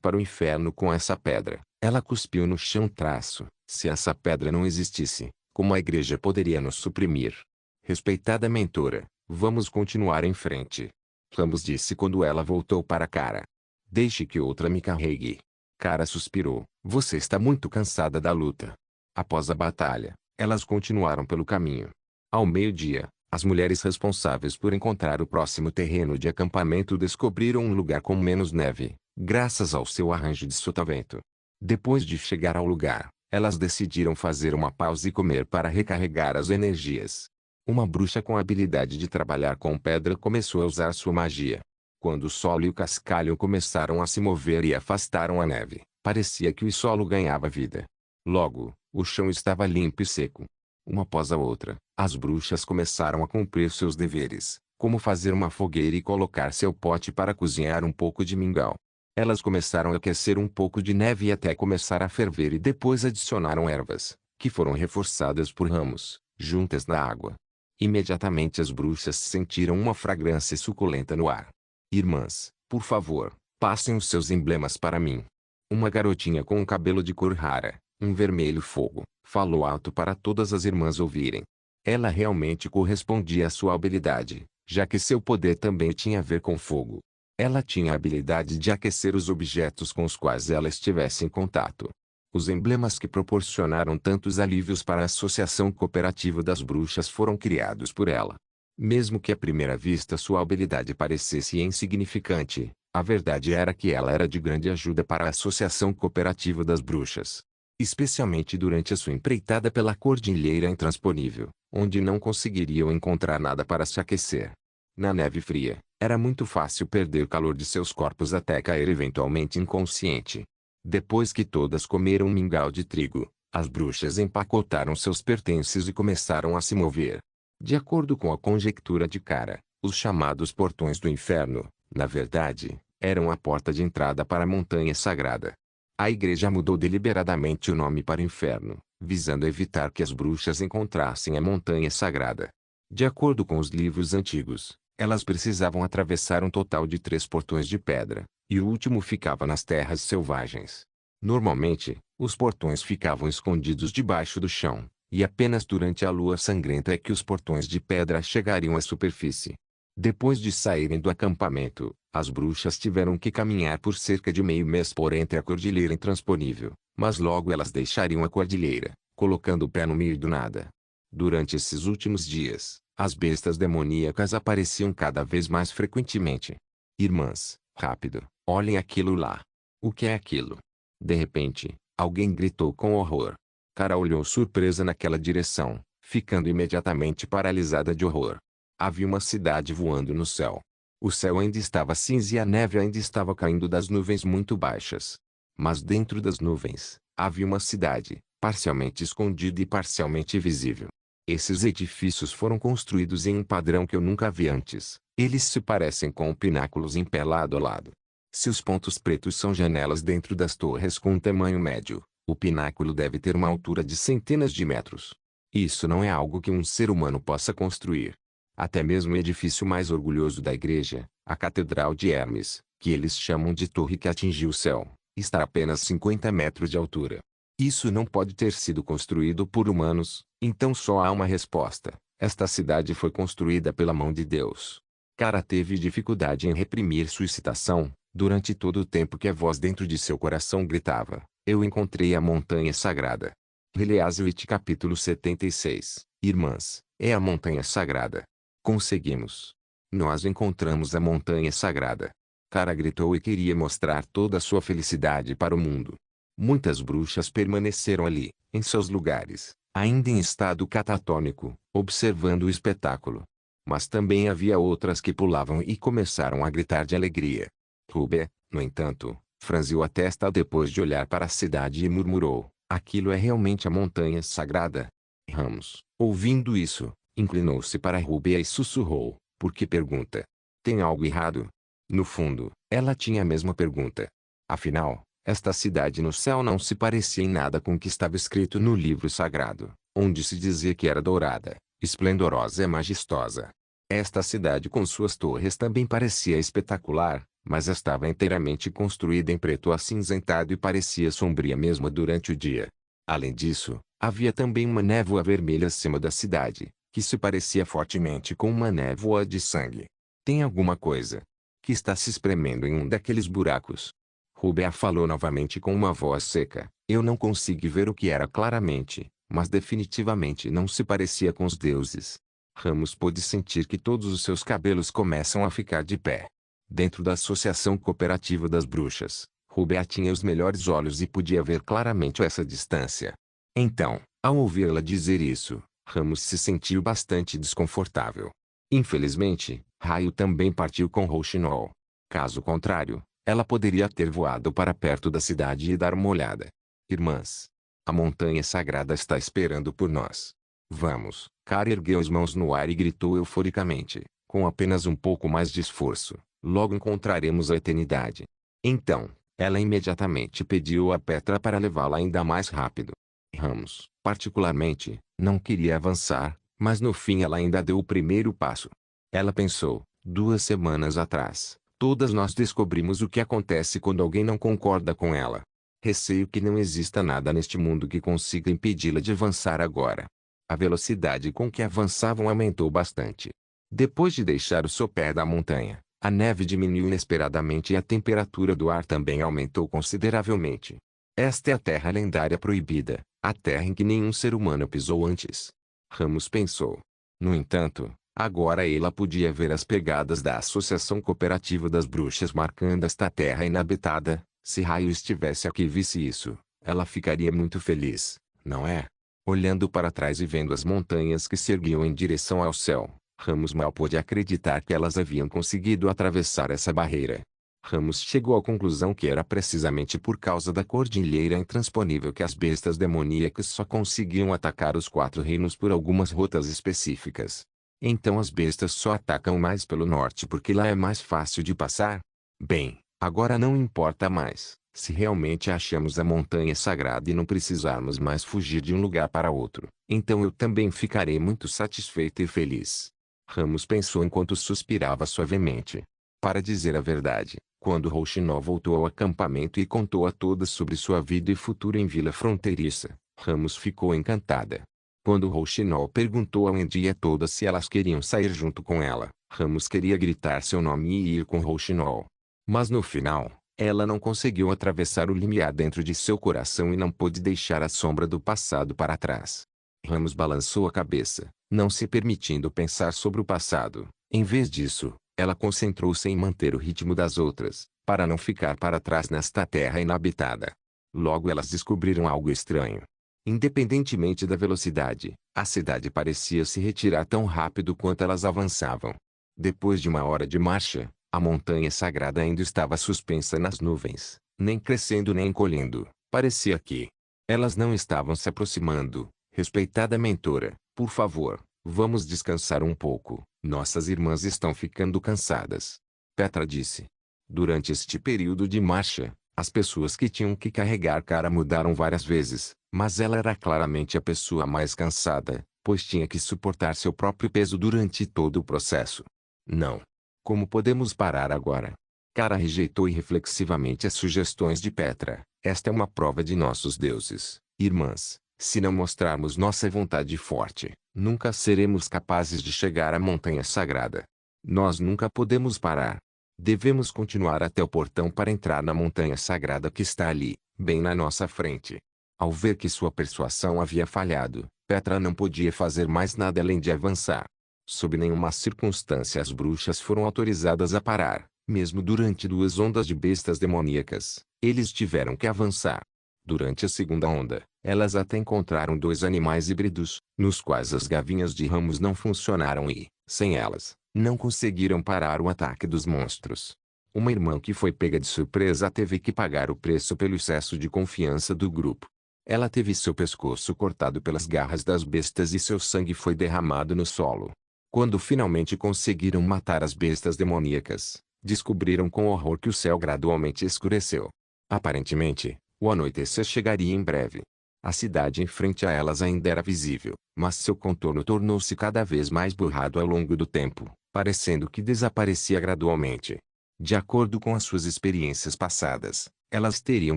para o inferno com essa pedra, ela cuspiu no chão traço, se essa pedra não existisse, como a igreja poderia nos suprimir? Respeitada mentora, vamos continuar em frente. Ramos disse quando ela voltou para Kara. Deixe que outra me carregue. Kara suspirou. Você está muito cansada da luta. Após a batalha, elas continuaram pelo caminho. Ao meio-dia, as mulheres responsáveis por encontrar o próximo terreno de acampamento descobriram um lugar com menos neve, graças ao seu arranjo de sotavento. Depois de chegar ao lugar, elas decidiram fazer uma pausa e comer para recarregar as energias. Uma bruxa com a habilidade de trabalhar com pedra começou a usar sua magia. Quando o solo e o cascalho começaram a se mover e afastaram a neve, parecia que o solo ganhava vida. Logo, o chão estava limpo e seco. Uma após a outra, as bruxas começaram a cumprir seus deveres, como fazer uma fogueira e colocar seu pote para cozinhar um pouco de mingau. Elas começaram a aquecer um pouco de neve e até começar a ferver e depois adicionaram ervas, que foram reforçadas por ramos, juntas na água. Imediatamente as bruxas sentiram uma fragrância suculenta no ar. Irmãs, por favor, passem os seus emblemas para mim. Uma garotinha com um cabelo de cor rara, um vermelho fogo, falou alto para todas as irmãs ouvirem. Ela realmente correspondia à sua habilidade, já que seu poder também tinha a ver com fogo. Ela tinha a habilidade de aquecer os objetos com os quais ela estivesse em contato. Os emblemas que proporcionaram tantos alívios para a Associação Cooperativa das Bruxas foram criados por ela. Mesmo que à primeira vista sua habilidade parecesse insignificante, a verdade era que ela era de grande ajuda para a Associação Cooperativa das Bruxas. Especialmente durante a sua empreitada pela Cordilheira Intransponível, onde não conseguiriam encontrar nada para se aquecer. Na neve fria, era muito fácil perder calor de seus corpos até cair eventualmente inconsciente. Depois que todas comeram um mingau de trigo, as bruxas empacotaram seus pertences e começaram a se mover. De acordo com a conjectura de Kara, os chamados portões do inferno, na verdade, eram a porta de entrada para a montanha sagrada. A igreja mudou deliberadamente o nome para inferno, visando evitar que as bruxas encontrassem a montanha sagrada. De acordo com os livros antigos, elas precisavam atravessar um total de 3 portões de pedra, e o último ficava nas terras selvagens. Normalmente, os portões ficavam escondidos debaixo do chão, E apenas durante a lua sangrenta é que os portões de pedra chegariam à superfície. Depois de saírem do acampamento, as bruxas tiveram que caminhar por cerca de meio mês por entre a cordilheira intransponível, mas logo elas deixariam a cordilheira, colocando o pé no meio do nada. Durante esses últimos dias, as bestas demoníacas apareciam cada vez mais frequentemente. Irmãs, rápido, olhem aquilo lá. O que é aquilo? De repente, alguém gritou com horror. Cara olhou surpresa naquela direção, ficando imediatamente paralisada de horror. Havia uma cidade voando no céu. O céu ainda estava cinza e a neve ainda estava caindo das nuvens muito baixas. Mas dentro das nuvens, havia uma cidade, parcialmente escondida e parcialmente visível. Esses edifícios foram construídos em um padrão que eu nunca vi antes. Eles se parecem com pináculos em pé lado a lado. Se os pontos pretos são janelas dentro das torres com um tamanho médio, o pináculo deve ter uma altura de centenas de metros. Isso não é algo que um ser humano possa construir. Até mesmo o edifício mais orgulhoso da igreja, a Catedral de Hermes, que eles chamam de torre que atingiu o céu, está a apenas 50 metros de altura. Isso não pode ter sido construído por humanos, então só há uma resposta: esta cidade foi construída pela mão de Deus. Cara teve dificuldade em reprimir sua excitação, durante todo o tempo que a voz dentro de seu coração gritava: eu encontrei a montanha sagrada. Eleazarite capítulo 76. Irmãs, é a montanha sagrada. Conseguimos. Nós encontramos a montanha sagrada. Cara gritou e queria mostrar toda a sua felicidade para o mundo. Muitas bruxas permaneceram ali, em seus lugares, ainda em estado catatônico, observando o espetáculo. Mas também havia outras que pulavam e começaram a gritar de alegria. Rubé, no entanto, franziu a testa depois de olhar para a cidade e murmurou: aquilo é realmente a montanha sagrada? Ramos, ouvindo isso, inclinou-se para Rubé e sussurrou: por que pergunta? Tem algo errado? No fundo, ela tinha a mesma pergunta. Afinal, esta cidade no céu não se parecia em nada com o que estava escrito no livro sagrado, onde se dizia que era dourada, esplendorosa e majestosa. Esta cidade com suas torres também parecia espetacular, mas estava inteiramente construída em preto acinzentado e parecia sombria mesmo durante o dia. Além disso, havia também uma névoa vermelha acima da cidade, que se parecia fortemente com uma névoa de sangue. Tem alguma coisa que está se espremendo em um daqueles buracos. Rubé falou novamente com uma voz seca. Eu não consegui ver o que era claramente, mas definitivamente não se parecia com os deuses. Ramos pôde sentir que todos os seus cabelos começam a ficar de pé. Dentro da Associação Cooperativa das Bruxas, Rubé tinha os melhores olhos e podia ver claramente essa distância. Então, ao ouvi-la dizer isso, Ramos se sentiu bastante desconfortável. Infelizmente, Raio também partiu com Rouxinol. Caso contrário, ela poderia ter voado para perto da cidade e dar uma olhada. Irmãs, a montanha sagrada está esperando por nós. Vamos. Cara ergueu as mãos no ar e gritou euforicamente, com apenas um pouco mais de esforço: logo encontraremos a eternidade. Então, ela imediatamente pediu a Petra para levá-la ainda mais rápido. Ramos, particularmente, não queria avançar, mas no fim ela ainda deu o primeiro passo. Ela pensou: 2 semanas atrás, todas nós descobrimos o que acontece quando alguém não concorda com ela. Receio que não exista nada neste mundo que consiga impedi-la de avançar agora. A velocidade com que avançavam aumentou bastante. Depois de deixar o sopé da montanha, a neve diminuiu inesperadamente e a temperatura do ar também aumentou consideravelmente. Esta é a terra lendária proibida, a terra em que nenhum ser humano pisou antes. Ramos pensou. No entanto, agora ela podia ver as pegadas da Associação Cooperativa das Bruxas marcando esta terra inabitada. Se Raio estivesse aqui e visse isso, ela ficaria muito feliz, não é? Olhando para trás e vendo as montanhas que se erguiam em direção ao céu, Ramos mal pôde acreditar que elas haviam conseguido atravessar essa barreira. Ramos chegou à conclusão que era precisamente por causa da cordilheira intransponível que as bestas demoníacas só conseguiam atacar os 4 reinos por algumas rotas específicas. Então as bestas só atacam mais pelo norte porque lá é mais fácil de passar? Bem, agora não importa mais. Se realmente achamos a montanha sagrada e não precisarmos mais fugir de um lugar para outro, então eu também ficarei muito satisfeito e feliz. Ramos pensou enquanto suspirava suavemente. Para dizer a verdade, quando Rouxinol voltou ao acampamento e contou a todas sobre sua vida e futuro em Vila Fronteiriça, Ramos ficou encantada. Quando Rouxinol perguntou a Endia toda se elas queriam sair junto com ela, Ramos queria gritar seu nome e ir com Rouxinol. Mas no final, ela não conseguiu atravessar o limiar dentro de seu coração e não pôde deixar a sombra do passado para trás. Ramos balançou a cabeça, não se permitindo pensar sobre o passado. Em vez disso, ela concentrou-se em manter o ritmo das outras, para não ficar para trás nesta terra inabitada. Logo elas descobriram algo estranho. Independentemente da velocidade, a cidade parecia se retirar tão rápido quanto elas avançavam. Depois de uma hora de marcha, a montanha sagrada ainda estava suspensa nas nuvens, nem crescendo nem encolhendo. Parecia que elas não estavam se aproximando. Respeitada mentora, por favor, vamos descansar um pouco. Nossas irmãs estão ficando cansadas. Petra disse. Durante este período de marcha, as pessoas que tinham que carregar Cara mudaram várias vezes, mas ela era claramente a pessoa mais cansada, pois tinha que suportar seu próprio peso durante todo o processo. Não. Como podemos parar agora? Cara rejeitou irreflexivamente as sugestões de Petra. Esta é uma prova de nossos deuses, irmãs. Se não mostrarmos nossa vontade forte, nunca seremos capazes de chegar à montanha sagrada. Nós nunca podemos parar. Devemos continuar até o portão para entrar na montanha sagrada que está ali, bem na nossa frente. Ao ver que sua persuasão havia falhado, Petra não podia fazer mais nada além de avançar. Sob nenhuma circunstância as bruxas foram autorizadas a parar, mesmo durante 2 ondas de bestas demoníacas. Eles tiveram que avançar. Durante a segunda onda, elas até encontraram 2 animais híbridos, nos quais as gavinhas de Ramos não funcionaram e, sem elas, não conseguiram parar o ataque dos monstros. Uma irmã que foi pega de surpresa teve que pagar o preço pelo excesso de confiança do grupo. Ela teve seu pescoço cortado pelas garras das bestas e seu sangue foi derramado no solo. Quando finalmente conseguiram matar as bestas demoníacas, descobriram com horror que o céu gradualmente escureceu. Aparentemente, o anoitecer chegaria em breve. A cidade em frente a elas ainda era visível, mas seu contorno tornou-se cada vez mais borrado ao longo do tempo, parecendo que desaparecia gradualmente. De acordo com as suas experiências passadas, elas teriam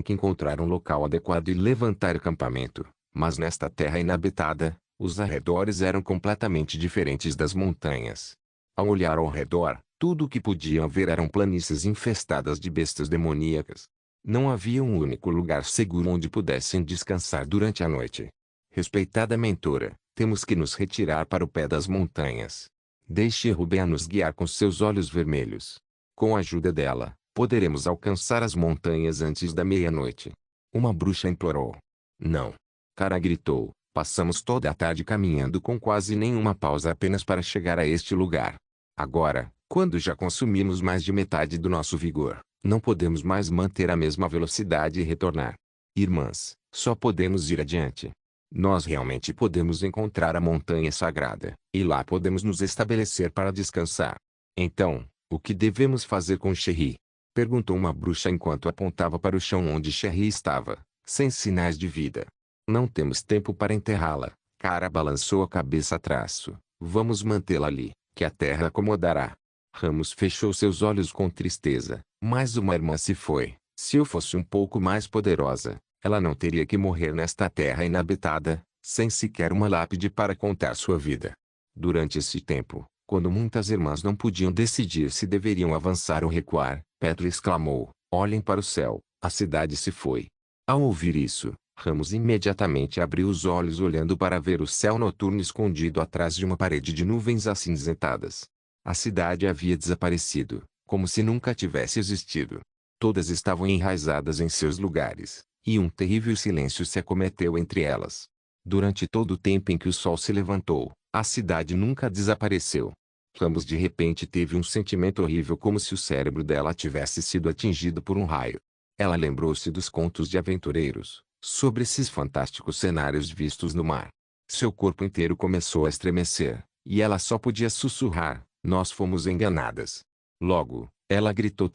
que encontrar um local adequado e levantar acampamento, mas nesta terra inabitada, os arredores eram completamente diferentes das montanhas. Ao olhar ao redor, tudo o que podiam ver eram planícies infestadas de bestas demoníacas. Não havia um único lugar seguro onde pudessem descansar durante a noite. Respeitada mentora, temos que nos retirar para o pé das montanhas. Deixe Rubén nos guiar com seus olhos vermelhos. Com a ajuda dela, poderemos alcançar as montanhas antes da meia-noite. Uma bruxa implorou. Não. Cara gritou. Passamos toda a tarde caminhando com quase nenhuma pausa apenas para chegar a este lugar. Agora, quando já consumimos mais de metade do nosso vigor, não podemos mais manter a mesma velocidade e retornar. Irmãs, só podemos ir adiante. Nós realmente podemos encontrar a montanha sagrada, e lá podemos nos estabelecer para descansar. Então, o que devemos fazer com Sherry? Perguntou uma bruxa enquanto apontava para o chão onde Sherry estava, sem sinais de vida. Não temos tempo para enterrá-la. Cara balançou a cabeça atrás. Vamos mantê-la ali, que a terra acomodará. Ramos fechou seus olhos com tristeza. Mais uma irmã se foi. Se eu fosse um pouco mais poderosa, ela não teria que morrer nesta terra inabitada, sem sequer uma lápide para contar sua vida. Durante esse tempo, quando muitas irmãs não podiam decidir se deveriam avançar ou recuar, Petra exclamou, olhem para o céu, a cidade se foi. Ao ouvir isso, Ramos imediatamente abriu os olhos olhando para ver o céu noturno escondido atrás de uma parede de nuvens acinzentadas. A cidade havia desaparecido, como se nunca tivesse existido. Todas estavam enraizadas em seus lugares, e um terrível silêncio se acometeu entre elas. Durante todo o tempo em que o sol se levantou, a cidade nunca desapareceu. Ramos de repente teve um sentimento horrível como se o cérebro dela tivesse sido atingido por um raio. Ela lembrou-se dos contos de aventureiros, sobre esses fantásticos cenários vistos no mar. Seu corpo inteiro começou a estremecer, e ela só podia sussurrar, nós fomos enganadas. Logo, ela gritou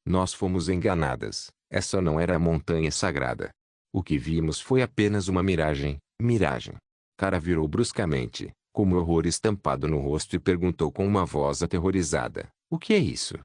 nós fomos enganadas, essa não era a montanha sagrada. O que vimos foi apenas uma miragem, miragem. Cara virou bruscamente, com o horror estampado no rosto e perguntou com uma voz aterrorizada, o que é isso?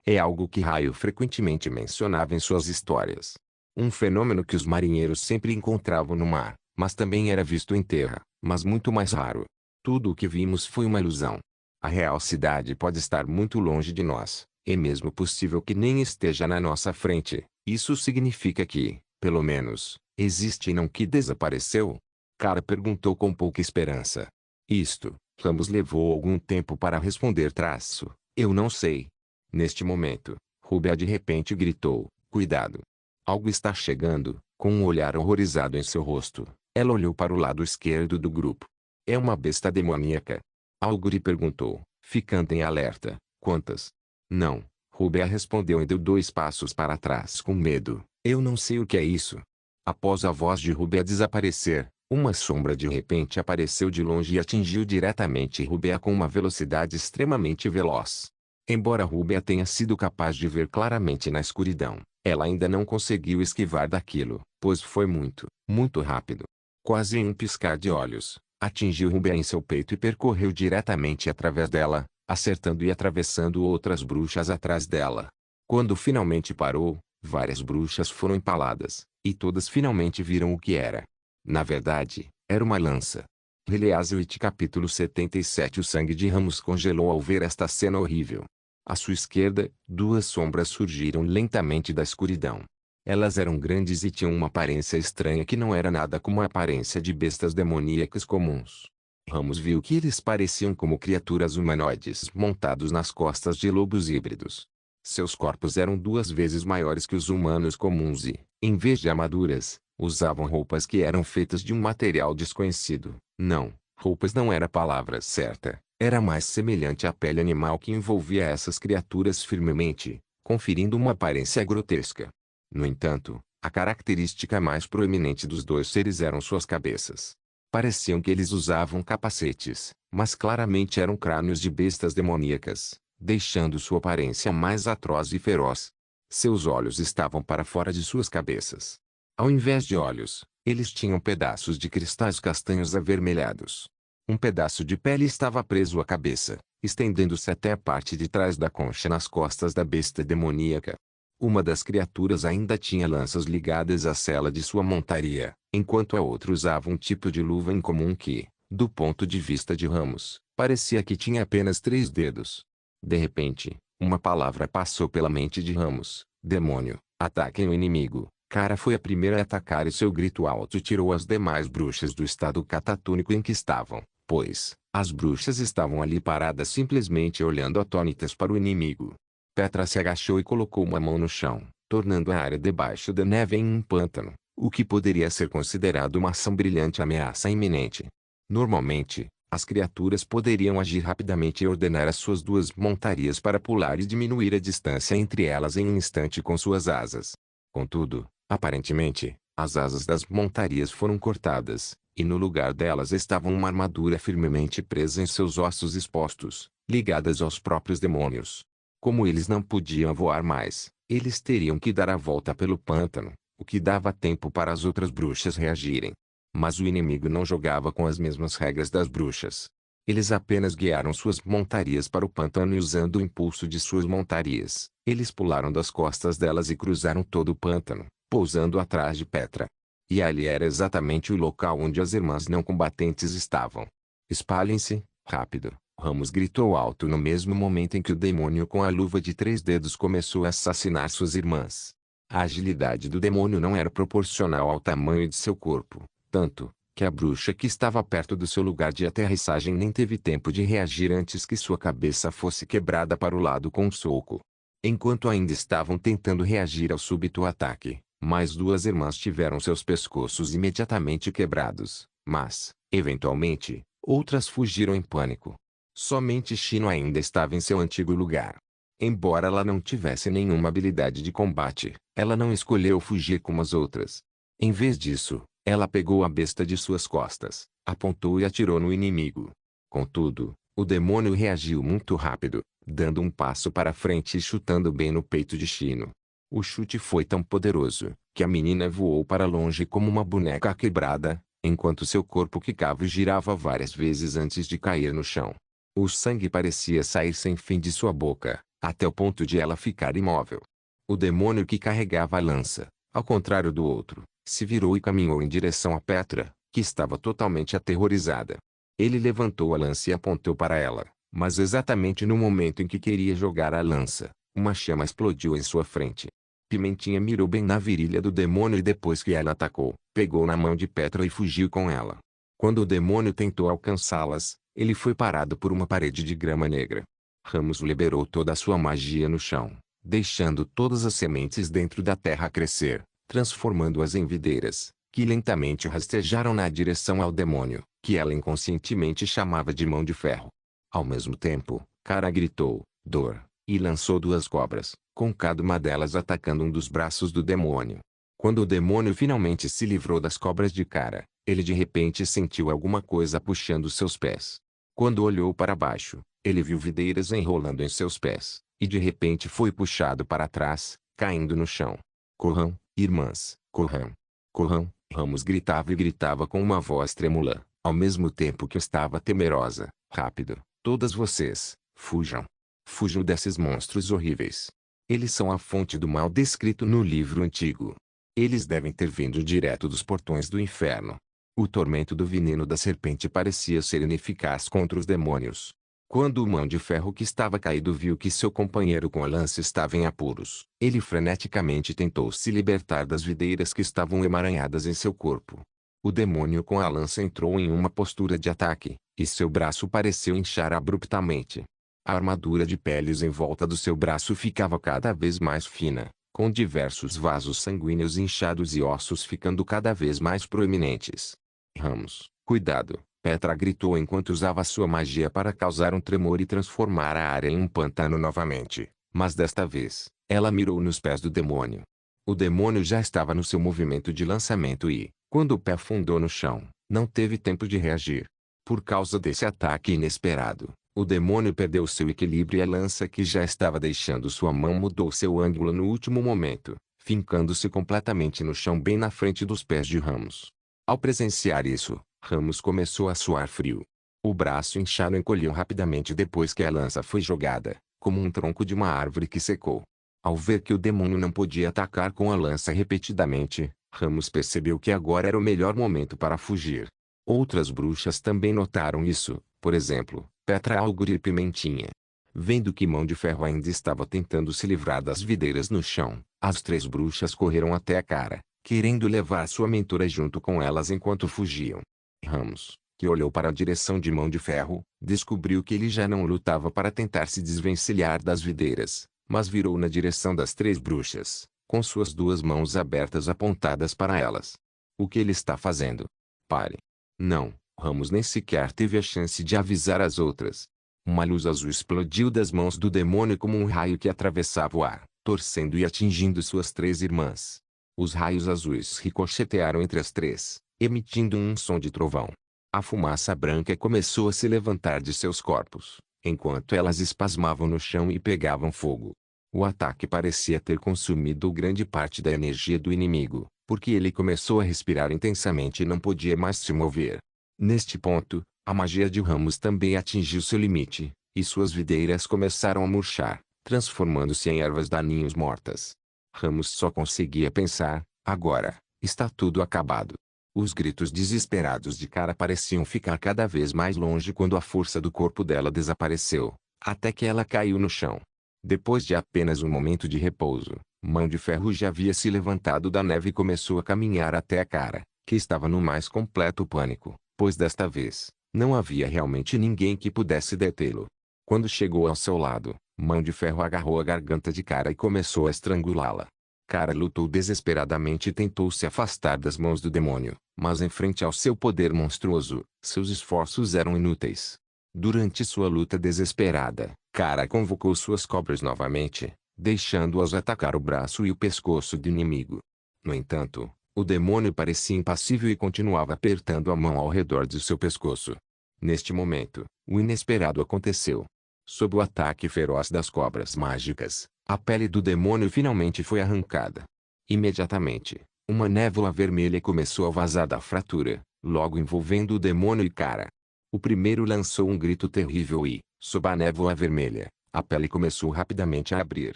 É algo que Raio frequentemente mencionava em suas histórias. Um fenômeno que os marinheiros sempre encontravam no mar, Mas também era visto em terra, mas muito mais raro. Tudo o que vimos foi uma ilusão. A real cidade pode estar muito longe de nós. É mesmo possível que nem esteja na nossa frente. Isso significa que, pelo menos, existe e não que desapareceu? Cara perguntou com pouca esperança. Isto, Ramos levou algum tempo para responder traço. Eu não sei. Neste momento, Rubia de repente gritou, cuidado. Algo está chegando, com um olhar horrorizado em seu rosto. Ela olhou para o lado esquerdo do grupo. É uma besta demoníaca. Alguri perguntou, ficando em alerta. Quantas? Não. Rubia respondeu e deu 2 passos para trás com medo. Eu não sei o que é isso. Após a voz de Rubia desaparecer, uma sombra de repente apareceu de longe e atingiu diretamente Rubia com uma velocidade extremamente veloz. Embora Rubia tenha sido capaz de ver claramente na escuridão, ela ainda não conseguiu esquivar daquilo, pois foi muito, muito rápido. Quase em um piscar de olhos, atingiu Rubia em seu peito e percorreu diretamente através dela, acertando e atravessando outras bruxas atrás dela. Quando finalmente parou, várias bruxas foram empaladas, e todas finalmente viram o que era. Na verdade, era uma lança. Release capítulo 77. O sangue de Ramos congelou ao ver esta cena horrível. À sua esquerda, 2 sombras surgiram lentamente da escuridão. Elas eram grandes e tinham uma aparência estranha que não era nada como a aparência de bestas demoníacas comuns. Ramos viu que eles pareciam como criaturas humanoides montados nas costas de lobos híbridos. Seus corpos eram 2 vezes maiores que os humanos comuns e, em vez de armaduras, usavam roupas que eram feitas de um material desconhecido. Não, roupas não era a palavra certa. Era mais semelhante à pele animal que envolvia essas criaturas firmemente, conferindo uma aparência grotesca. No entanto, a característica mais proeminente dos 2 seres eram suas cabeças. Pareciam que eles usavam capacetes, mas claramente eram crânios de bestas demoníacas, deixando sua aparência mais atroz e feroz. Seus olhos estavam para fora de suas cabeças. Ao invés de olhos, eles tinham pedaços de cristais castanhos avermelhados. Um pedaço de pele estava preso à cabeça, estendendo-se até a parte de trás da concha nas costas da besta demoníaca. Uma das criaturas ainda tinha lanças ligadas à sela de sua montaria, enquanto a outra usava um tipo de luva incomum que, do ponto de vista de Ramos, parecia que tinha apenas 3 dedos. De repente, uma palavra passou pela mente de Ramos: demônio, ataquem o inimigo. Cara foi a primeira a atacar e seu grito alto tirou as demais bruxas do estado catatônico em que estavam, pois, as bruxas estavam ali paradas simplesmente olhando atônitas para o inimigo. Petra se agachou e colocou uma mão no chão, tornando a área debaixo da neve em um pântano, o que poderia ser considerado uma ação brilhante ameaça iminente. Normalmente, as criaturas poderiam agir rapidamente e ordenar as suas 2 montarias para pular e diminuir a distância entre elas em um instante com suas asas. Contudo, aparentemente, as asas das montarias foram cortadas, e no lugar delas estava uma armadura firmemente presa em seus ossos expostos, ligadas aos próprios demônios. Como eles não podiam voar mais, eles teriam que dar a volta pelo pântano, o que dava tempo para as outras bruxas reagirem. Mas o inimigo não jogava com as mesmas regras das bruxas. Eles apenas guiaram suas montarias para o pântano e usando o impulso de suas montarias, eles pularam das costas delas e cruzaram todo o pântano, pousando atrás de Petra. E ali era exatamente o local onde as irmãs não combatentes estavam. Espalhem-se, rápido, Ramos gritou alto no mesmo momento em que o demônio com a luva de 3 dedos começou a assassinar suas irmãs. A agilidade do demônio não era proporcional ao tamanho de seu corpo, tanto que a bruxa que estava perto do seu lugar de aterrissagem nem teve tempo de reagir antes que sua cabeça fosse quebrada para o lado com um soco. Enquanto ainda estavam tentando reagir ao súbito ataque, mais 2 irmãs tiveram seus pescoços imediatamente quebrados, mas, eventualmente, outras fugiram em pânico. Somente Shino ainda estava em seu antigo lugar. Embora ela não tivesse nenhuma habilidade de combate, ela não escolheu fugir como as outras. Em vez disso, ela pegou a besta de suas costas, apontou e atirou no inimigo. Contudo, o demônio reagiu muito rápido, dando um passo para frente e chutando bem no peito de Shino. O chute foi tão poderoso, que a menina voou para longe como uma boneca quebrada, enquanto seu corpo quicava e girava várias vezes antes de cair no chão. O sangue parecia sair sem fim de sua boca, até o ponto de ela ficar imóvel. O demônio que carregava a lança, ao contrário do outro, se virou e caminhou em direção a Petra, que estava totalmente aterrorizada. Ele levantou a lança e apontou para ela, mas exatamente no momento em que queria jogar a lança, uma chama explodiu em sua frente. Pimentinha mirou bem na virilha do demônio e depois que ela atacou, pegou na mão de Petra e fugiu com ela. Quando o demônio tentou alcançá-las, ele foi parado por uma parede de grama negra. Ramos liberou toda a sua magia no chão, deixando todas as sementes dentro da terra crescer, transformando-as em videiras, que lentamente rastejaram na direção ao demônio, que ela inconscientemente chamava de mão de ferro. Ao mesmo tempo, Cara gritou, dor, e lançou duas cobras, com cada uma delas atacando um dos braços do demônio. Quando o demônio finalmente se livrou das cobras de Cara, ele de repente sentiu alguma coisa puxando seus pés. Quando olhou para baixo, ele viu videiras enrolando em seus pés, e de repente foi puxado para trás, caindo no chão. Corram, irmãs, corram. Corram, Ramos gritava e gritava com uma voz trêmula, ao mesmo tempo que estava temerosa. Rápido, todas vocês, fujam. Fujam desses monstros horríveis. Eles são a fonte do mal descrito no livro antigo. Eles devem ter vindo direto dos portões do inferno. O tormento do veneno da serpente parecia ser ineficaz contra os demônios. Quando o Mão de Ferro que estava caído viu que seu companheiro com a lança estava em apuros, ele freneticamente tentou se libertar das videiras que estavam emaranhadas em seu corpo. O demônio com a lança entrou em uma postura de ataque, e seu braço pareceu inchar abruptamente. A armadura de peles em volta do seu braço ficava cada vez mais fina, com diversos vasos sanguíneos inchados e ossos ficando cada vez mais proeminentes. Ramos, cuidado! Petra gritou enquanto usava sua magia para causar um tremor e transformar a área em um pantano novamente. Mas desta vez, ela mirou nos pés do demônio. O demônio já estava no seu movimento de lançamento e, quando o pé afundou no chão, não teve tempo de reagir. Por causa desse ataque inesperado, o demônio perdeu seu equilíbrio e a lança que já estava deixando sua mão mudou seu ângulo no último momento, fincando-se completamente no chão bem na frente dos pés de Ramos. Ao presenciar isso, Ramos começou a suar frio. O braço inchado encolheu rapidamente depois que a lança foi jogada, como um tronco de uma árvore que secou. Ao ver que o demônio não podia atacar com a lança repetidamente, Ramos percebeu que agora era o melhor momento para fugir. Outras bruxas também notaram isso, por exemplo, Petra Augur e Pimentinha. Vendo que Mão de Ferro ainda estava tentando se livrar das videiras no chão, as três bruxas correram até a Cara, querendo levar sua mentora junto com elas enquanto fugiam. Ramos, que olhou para a direção de Mão de Ferro, descobriu que ele já não lutava para tentar se desvencilhar das videiras, mas virou na direção das três bruxas, com suas duas mãos abertas apontadas para elas. O que ele está fazendo? Pare. Não, Ramos nem sequer teve a chance de avisar as outras. Uma luz azul explodiu das mãos do demônio como um raio que atravessava o ar, torcendo e atingindo suas três irmãs. Os raios azuis ricochetearam entre as três, emitindo um som de trovão. A fumaça branca começou a se levantar de seus corpos, enquanto elas espasmavam no chão e pegavam fogo. O ataque parecia ter consumido grande parte da energia do inimigo, porque ele começou a respirar intensamente e não podia mais se mover. Neste ponto, a magia de Ramos também atingiu seu limite, e suas videiras começaram a murchar, transformando-se em ervas daninhas mortas. Ramos só conseguia pensar, agora, está tudo acabado. Os gritos desesperados de Cara pareciam ficar cada vez mais longe quando a força do corpo dela desapareceu, até que ela caiu no chão. Depois de apenas um momento de repouso, Mão de Ferro já havia se levantado da neve e começou a caminhar até a Cara, que estava no mais completo pânico, pois desta vez, não havia realmente ninguém que pudesse detê-lo. Quando chegou ao seu lado, Mão de Ferro agarrou a garganta de Cara e começou a estrangulá-la. Cara lutou desesperadamente e tentou se afastar das mãos do demônio, mas em frente ao seu poder monstruoso, seus esforços eram inúteis. Durante sua luta desesperada, Cara convocou suas cobras novamente, deixando-as atacar o braço e o pescoço do inimigo. No entanto, o demônio parecia impassível e continuava apertando a mão ao redor de seu pescoço. Neste momento, o inesperado aconteceu. Sob o ataque feroz das cobras mágicas, a pele do demônio finalmente foi arrancada. Imediatamente, uma névoa vermelha começou a vazar da fratura, logo envolvendo o demônio e Cara. O primeiro lançou um grito terrível e, sob a névoa vermelha, a pele começou rapidamente a abrir,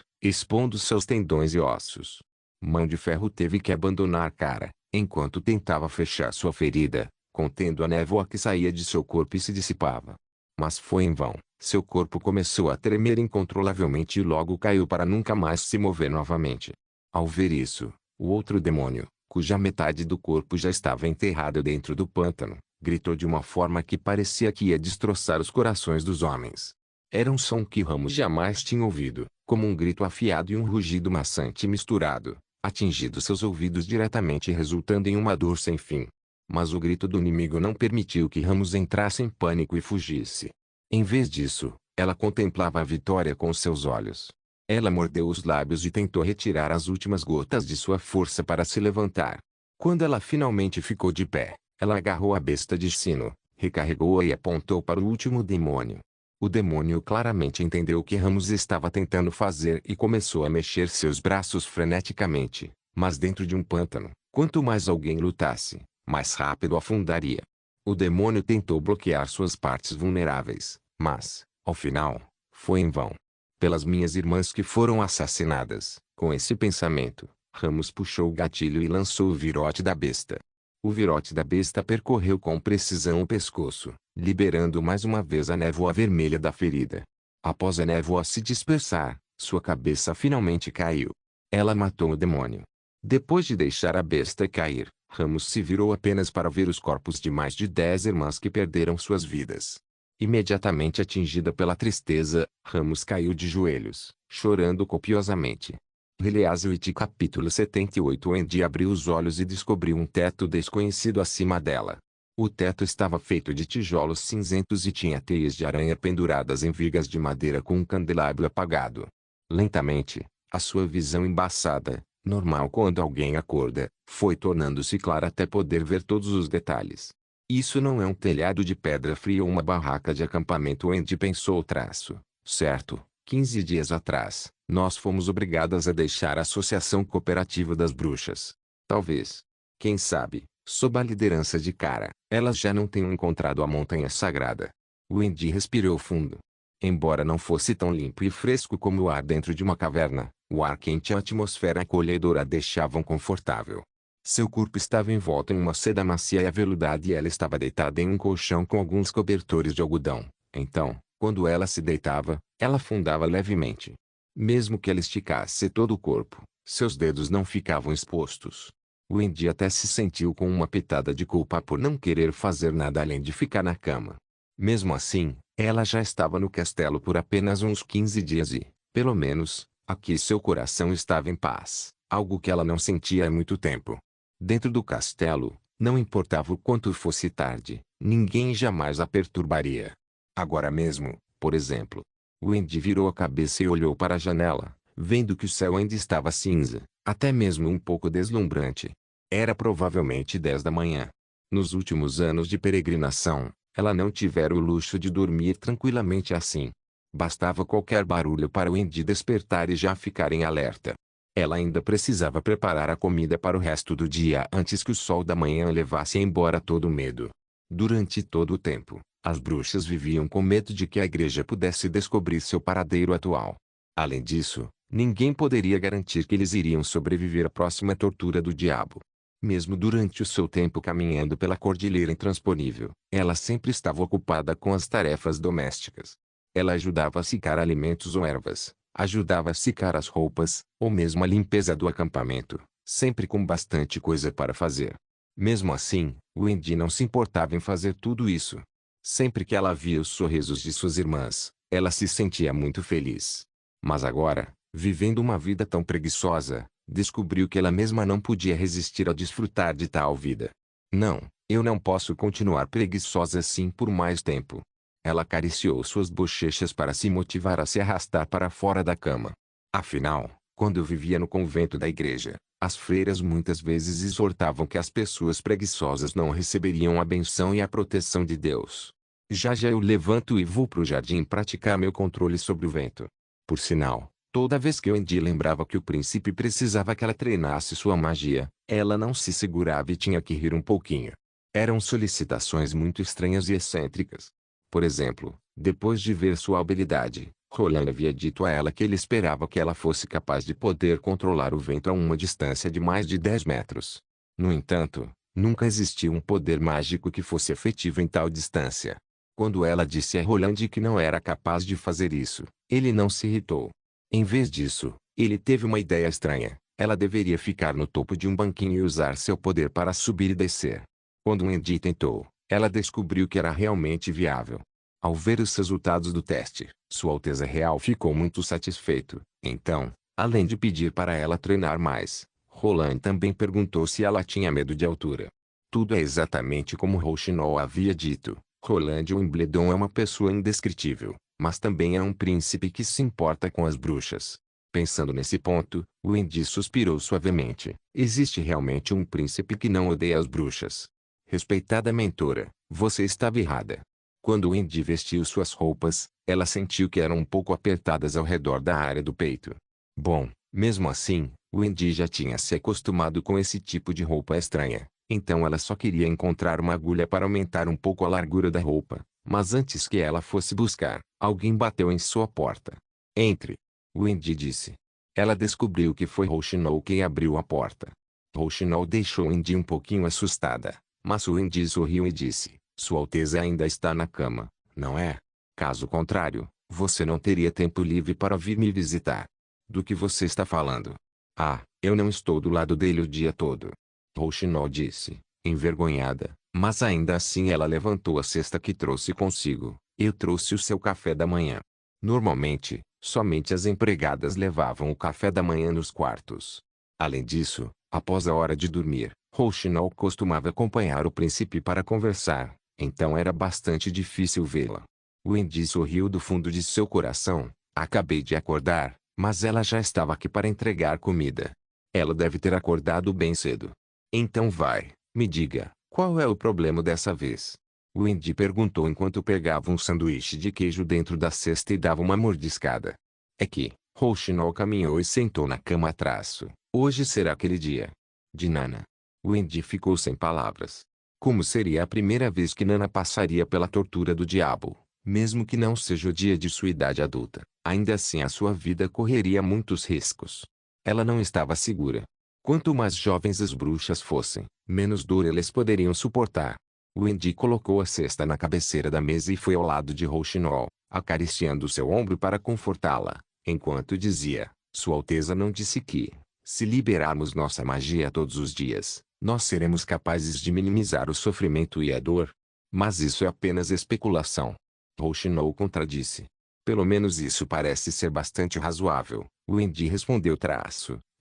expondo seus tendões e ossos. Mão de Ferro teve que abandonar Cara, enquanto tentava fechar sua ferida, contendo a névoa que saía de seu corpo e se dissipava. Mas foi em vão. Seu corpo começou a tremer incontrolavelmente e logo caiu para nunca mais se mover novamente. Ao ver isso, o outro demônio, cuja metade do corpo já estava enterrado dentro do pântano, gritou de uma forma que parecia que ia destroçar os corações dos homens. Era um som que Ramos jamais tinha ouvido, como um grito afiado e um rugido maçante misturado, atingindo seus ouvidos diretamente e resultando em uma dor sem fim. Mas o grito do inimigo não permitiu que Ramos entrasse em pânico e fugisse. Em vez disso, ela contemplava a vitória com seus olhos. Ela mordeu os lábios e tentou retirar as últimas gotas de sua força para se levantar. Quando ela finalmente ficou de pé, ela agarrou a besta de sino, recarregou-a e apontou para o último demônio. O demônio claramente entendeu o que Ramos estava tentando fazer e começou a mexer seus braços freneticamente, mas dentro de um pântano, quanto mais alguém lutasse, mais rápido afundaria. O demônio tentou bloquear suas partes vulneráveis, mas, ao final, foi em vão. Pelas minhas irmãs que foram assassinadas, com esse pensamento, Ramos puxou o gatilho e lançou o virote da besta. O virote da besta percorreu com precisão o pescoço, liberando mais uma vez a névoa vermelha da ferida. Após a névoa se dispersar, sua cabeça finalmente caiu. Ela matou o demônio. Depois de deixar a besta cair, Ramos se virou apenas para ver os corpos de mais de 10 irmãs que perderam suas vidas. Imediatamente atingida pela tristeza, Ramos caiu de joelhos, chorando copiosamente. Release-it capítulo 78. Andy abriu os olhos e descobriu um teto desconhecido acima dela. O teto estava feito de tijolos cinzentos e tinha teias de aranha penduradas em vigas de madeira com um candelabro apagado. Lentamente, a sua visão embaçada, normal quando alguém acorda, foi tornando-se clara até poder ver todos os detalhes. Isso não é um telhado de pedra fria ou uma barraca de acampamento. Andy pensou o traço. Certo, 15 dias atrás, nós fomos obrigadas a deixar a Associação Cooperativa das Bruxas. Talvez. Quem sabe, sob a liderança de Kara, elas já não tenham encontrado a Montanha Sagrada. Andy respirou fundo. Embora não fosse tão limpo e fresco como o ar dentro de uma caverna, o ar quente e a atmosfera acolhedora a deixavam confortável. Seu corpo estava envolto em uma seda macia e aveludada e ela estava deitada em um colchão com alguns cobertores de algodão. Então, quando ela se deitava, ela afundava levemente. Mesmo que ela esticasse todo o corpo, seus dedos não ficavam expostos. Andy até se sentiu com uma pitada de culpa por não querer fazer nada além de ficar na cama. Mesmo assim, ela já estava no castelo por apenas uns 15 dias e, pelo menos, aqui seu coração estava em paz, algo que ela não sentia há muito tempo. Dentro do castelo, não importava o quanto fosse tarde, ninguém jamais a perturbaria. Agora mesmo, por exemplo. Andy virou a cabeça e olhou para a janela, vendo que o céu ainda estava cinza, até mesmo um pouco deslumbrante. Era provavelmente 10 da manhã. Nos últimos anos de peregrinação, ela não tivera o luxo de dormir tranquilamente assim. Bastava qualquer barulho para Andy despertar e já ficar em alerta. Ela ainda precisava preparar a comida para o resto do dia antes que o sol da manhã levasse embora todo o medo. Durante todo o tempo, as bruxas viviam com medo de que a igreja pudesse descobrir seu paradeiro atual. Além disso, ninguém poderia garantir que eles iriam sobreviver à próxima tortura do diabo. Mesmo durante o seu tempo caminhando pela cordilheira intransponível, ela sempre estava ocupada com as tarefas domésticas. Ela ajudava a secar alimentos ou ervas, ajudava a secar as roupas, ou mesmo a limpeza do acampamento, sempre com bastante coisa para fazer. Mesmo assim, Andy não se importava em fazer tudo isso. Sempre que ela via os sorrisos de suas irmãs, ela se sentia muito feliz. Mas agora, vivendo uma vida tão preguiçosa, descobriu que ela mesma não podia resistir a desfrutar de tal vida. Não, eu não posso continuar preguiçosa assim por mais tempo. Ela acariciou suas bochechas para se motivar a se arrastar para fora da cama. Afinal, quando eu vivia no convento da igreja, as freiras muitas vezes exortavam que as pessoas preguiçosas não receberiam a benção e a proteção de Deus. Já já eu levanto e vou para o jardim praticar meu controle sobre o vento. Por sinal, toda vez que Andy lembrava que o príncipe precisava que ela treinasse sua magia, ela não se segurava e tinha que rir um pouquinho. Eram solicitações muito estranhas e excêntricas. Por exemplo, depois de ver sua habilidade, Roland havia dito a ela que ele esperava que ela fosse capaz de poder controlar o vento a uma distância de mais de 10 metros. No entanto, Nunca existiu um poder mágico que fosse efetivo em tal distância. Quando ela disse a Roland que não era capaz de fazer isso, ele não se irritou. Em vez disso, ele teve uma ideia estranha. Ela deveria ficar no topo de um banquinho e usar seu poder para subir e descer. Quando Wendy tentou, ela descobriu que era realmente viável. Ao ver os resultados do teste, Sua Alteza Real ficou muito satisfeito. Então, além de pedir para ela treinar mais, Roland também perguntou se ela tinha medo de altura. Tudo é exatamente como Rouxinol havia dito. Roland Wimbledon é uma pessoa indescritível, mas também é um príncipe que se importa com as bruxas. Pensando nesse ponto, Wendy suspirou suavemente. Existe realmente um príncipe que não odeia as bruxas. Respeitada mentora, você estava errada. Quando Wendy vestiu suas roupas, ela sentiu que eram um pouco apertadas ao redor da área do peito. Bom, mesmo assim, Wendy já tinha se acostumado com esse tipo de roupa estranha. Então ela só queria encontrar uma agulha para aumentar um pouco a largura da roupa. Mas antes que ela fosse buscar, alguém bateu em sua porta. Entre. Wendy disse. Ela descobriu que foi Rouxinol quem abriu a porta. Rouxinol deixou Wendy um pouquinho assustada. Mas Wendy sorriu e disse, Sua Alteza ainda está na cama, não é? Caso contrário, você não teria tempo livre para vir me visitar. Do que você está falando? Ah, eu não estou do lado dele o dia todo. Rouxinol disse, envergonhada, mas ainda assim ela levantou a cesta que trouxe consigo. Eu trouxe o seu café da manhã. Normalmente, somente as empregadas levavam o café da manhã nos quartos. Além disso, após a hora de dormir, Rouxinol costumava acompanhar o príncipe para conversar, então era bastante difícil vê-la. Wendy sorriu do fundo de seu coração. Acabei de acordar, mas ela já estava aqui para entregar comida. Ela deve ter acordado bem cedo. Então vai, me diga, qual é o problema dessa vez? Wendy perguntou enquanto pegava um sanduíche de queijo dentro da cesta e dava uma mordiscada. É que, Rouxinol caminhou e sentou na cama atrás. Hoje será aquele dia. De Nana. Wendy ficou sem palavras. Como seria a primeira vez que Nana passaria pela tortura do diabo, mesmo que não seja o dia de sua idade adulta, ainda assim a sua vida correria muitos riscos. Ela não estava segura. Quanto mais jovens as bruxas fossem, menos dor eles poderiam suportar. Wendy colocou a cesta na cabeceira da mesa e foi ao lado de Rouxinol, acariciando seu ombro para confortá-la, enquanto dizia, Sua Alteza não disse que, se liberarmos nossa magia todos os dias, nós seremos capazes de minimizar o sofrimento e a dor? Mas isso é apenas especulação. Rouxinol contradisse. Pelo menos isso parece ser bastante razoável. Wendy respondeu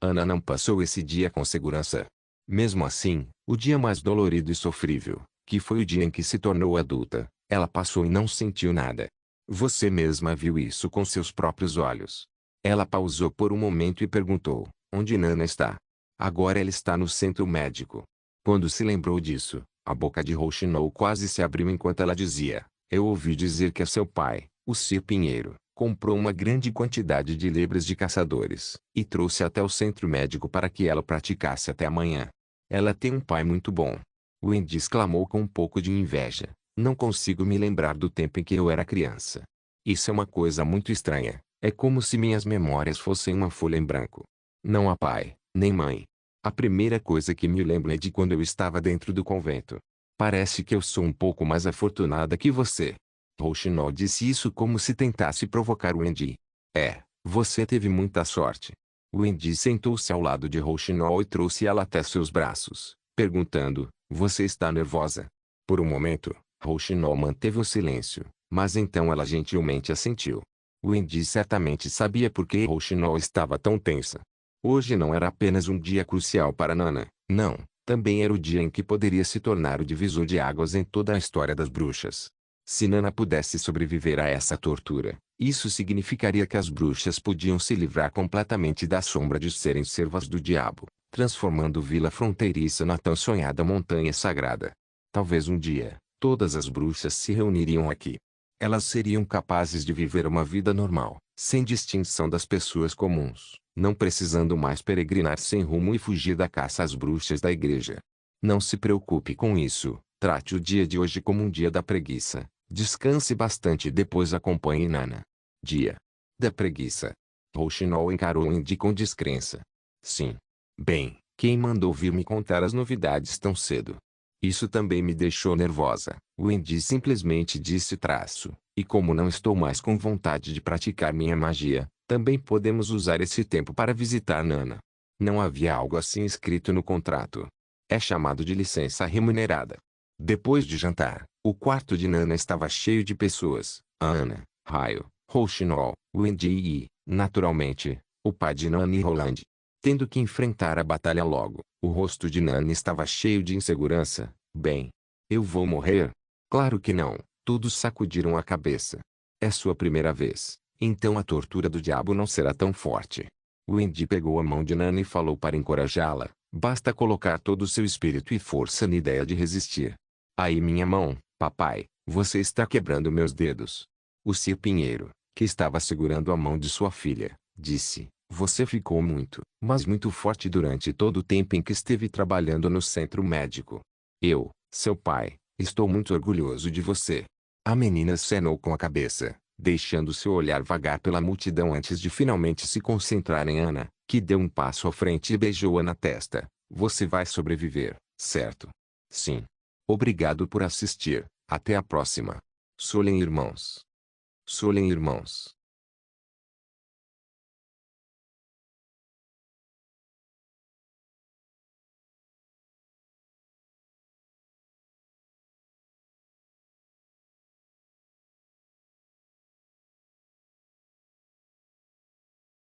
Ana não passou esse dia com segurança. Mesmo assim, o dia mais dolorido e sofrível, que foi o dia em que se tornou adulta, ela passou e não sentiu nada. Você mesma viu isso com seus próprios olhos. Ela pausou por um momento e perguntou, onde Nana está? Agora ela está no centro médico. Quando se lembrou disso, a boca de Rouxinol quase se abriu enquanto ela dizia, eu ouvi dizer que seu pai, o Sir Pinheiro, comprou uma grande quantidade de lebres de caçadores, e trouxe até o centro médico para que ela praticasse até amanhã. Ela tem um pai muito bom. Wendy exclamou com um pouco de inveja. Não consigo me lembrar do tempo em que eu era criança. Isso é uma coisa muito estranha. É como se minhas memórias fossem uma folha em branco. Não há pai, nem mãe. A primeira coisa que me lembro é de quando eu estava dentro do convento. Parece que eu sou um pouco mais afortunada que você. Rouxinol disse isso como se tentasse provocar Wendy. É, você teve muita sorte. Wendy sentou-se ao lado de Rouxinol e trouxe ela até seus braços, perguntando, você está nervosa? Por um momento, Rouxinol manteve o silêncio, mas então ela gentilmente assentiu. Wendy certamente sabia por que Rouxinol estava tão tensa. Hoje não era apenas um dia crucial para Nana, não, também era o dia em que poderia se tornar o divisor de águas em toda a história das bruxas. Se Nana pudesse sobreviver a essa tortura, isso significaria que as bruxas podiam se livrar completamente da sombra de serem servas do diabo, transformando Vila Fronteiriça na tão sonhada montanha sagrada. Talvez um dia, todas as bruxas se reuniriam aqui. Elas seriam capazes de viver uma vida normal, sem distinção das pessoas comuns, não precisando mais peregrinar sem rumo e fugir da caça às bruxas da igreja. Não se preocupe com isso, trate o dia de hoje como um dia da preguiça. Descanse bastante e depois acompanhe Nana. Dia da preguiça. Rouxinol encarou Wendy com descrença. Sim. Bem, Quem mandou vir me contar as novidades tão cedo? Isso também me deixou nervosa. Wendy simplesmente disse traço. E como não estou mais com vontade de praticar minha magia, também podemos usar esse tempo para visitar Nana. Não havia algo assim escrito no contrato. É chamado de licença remunerada. Depois de jantar, o quarto de Nana estava cheio de pessoas. Ana, Raio, Rouxinol, Wendy e, naturalmente, o pai de Nana e Roland. Tendo que enfrentar a batalha logo, o rosto de Nana estava cheio de insegurança. Bem, eu vou morrer? Claro que não, todos sacudiram a cabeça. É sua primeira vez, então a tortura do diabo não será tão forte. Wendy pegou a mão de Nana e falou para encorajá-la. Basta colocar todo o seu espírito e força na ideia de resistir. Aí minha mão, papai, você está quebrando meus dedos. O Sr. Pinheiro, que estava segurando a mão de sua filha, disse, você ficou muito, mas muito forte durante todo o tempo em que esteve trabalhando no centro médico. Eu, seu pai, estou muito orgulhoso de você. A menina acenou com a cabeça, deixando seu olhar vagar pela multidão antes de finalmente se concentrar em Ana, que deu um passo à frente e beijou-a na testa. Você vai sobreviver, certo? Sim. Obrigado por assistir. Até a próxima. Solen Irmãos. Solen Irmãos.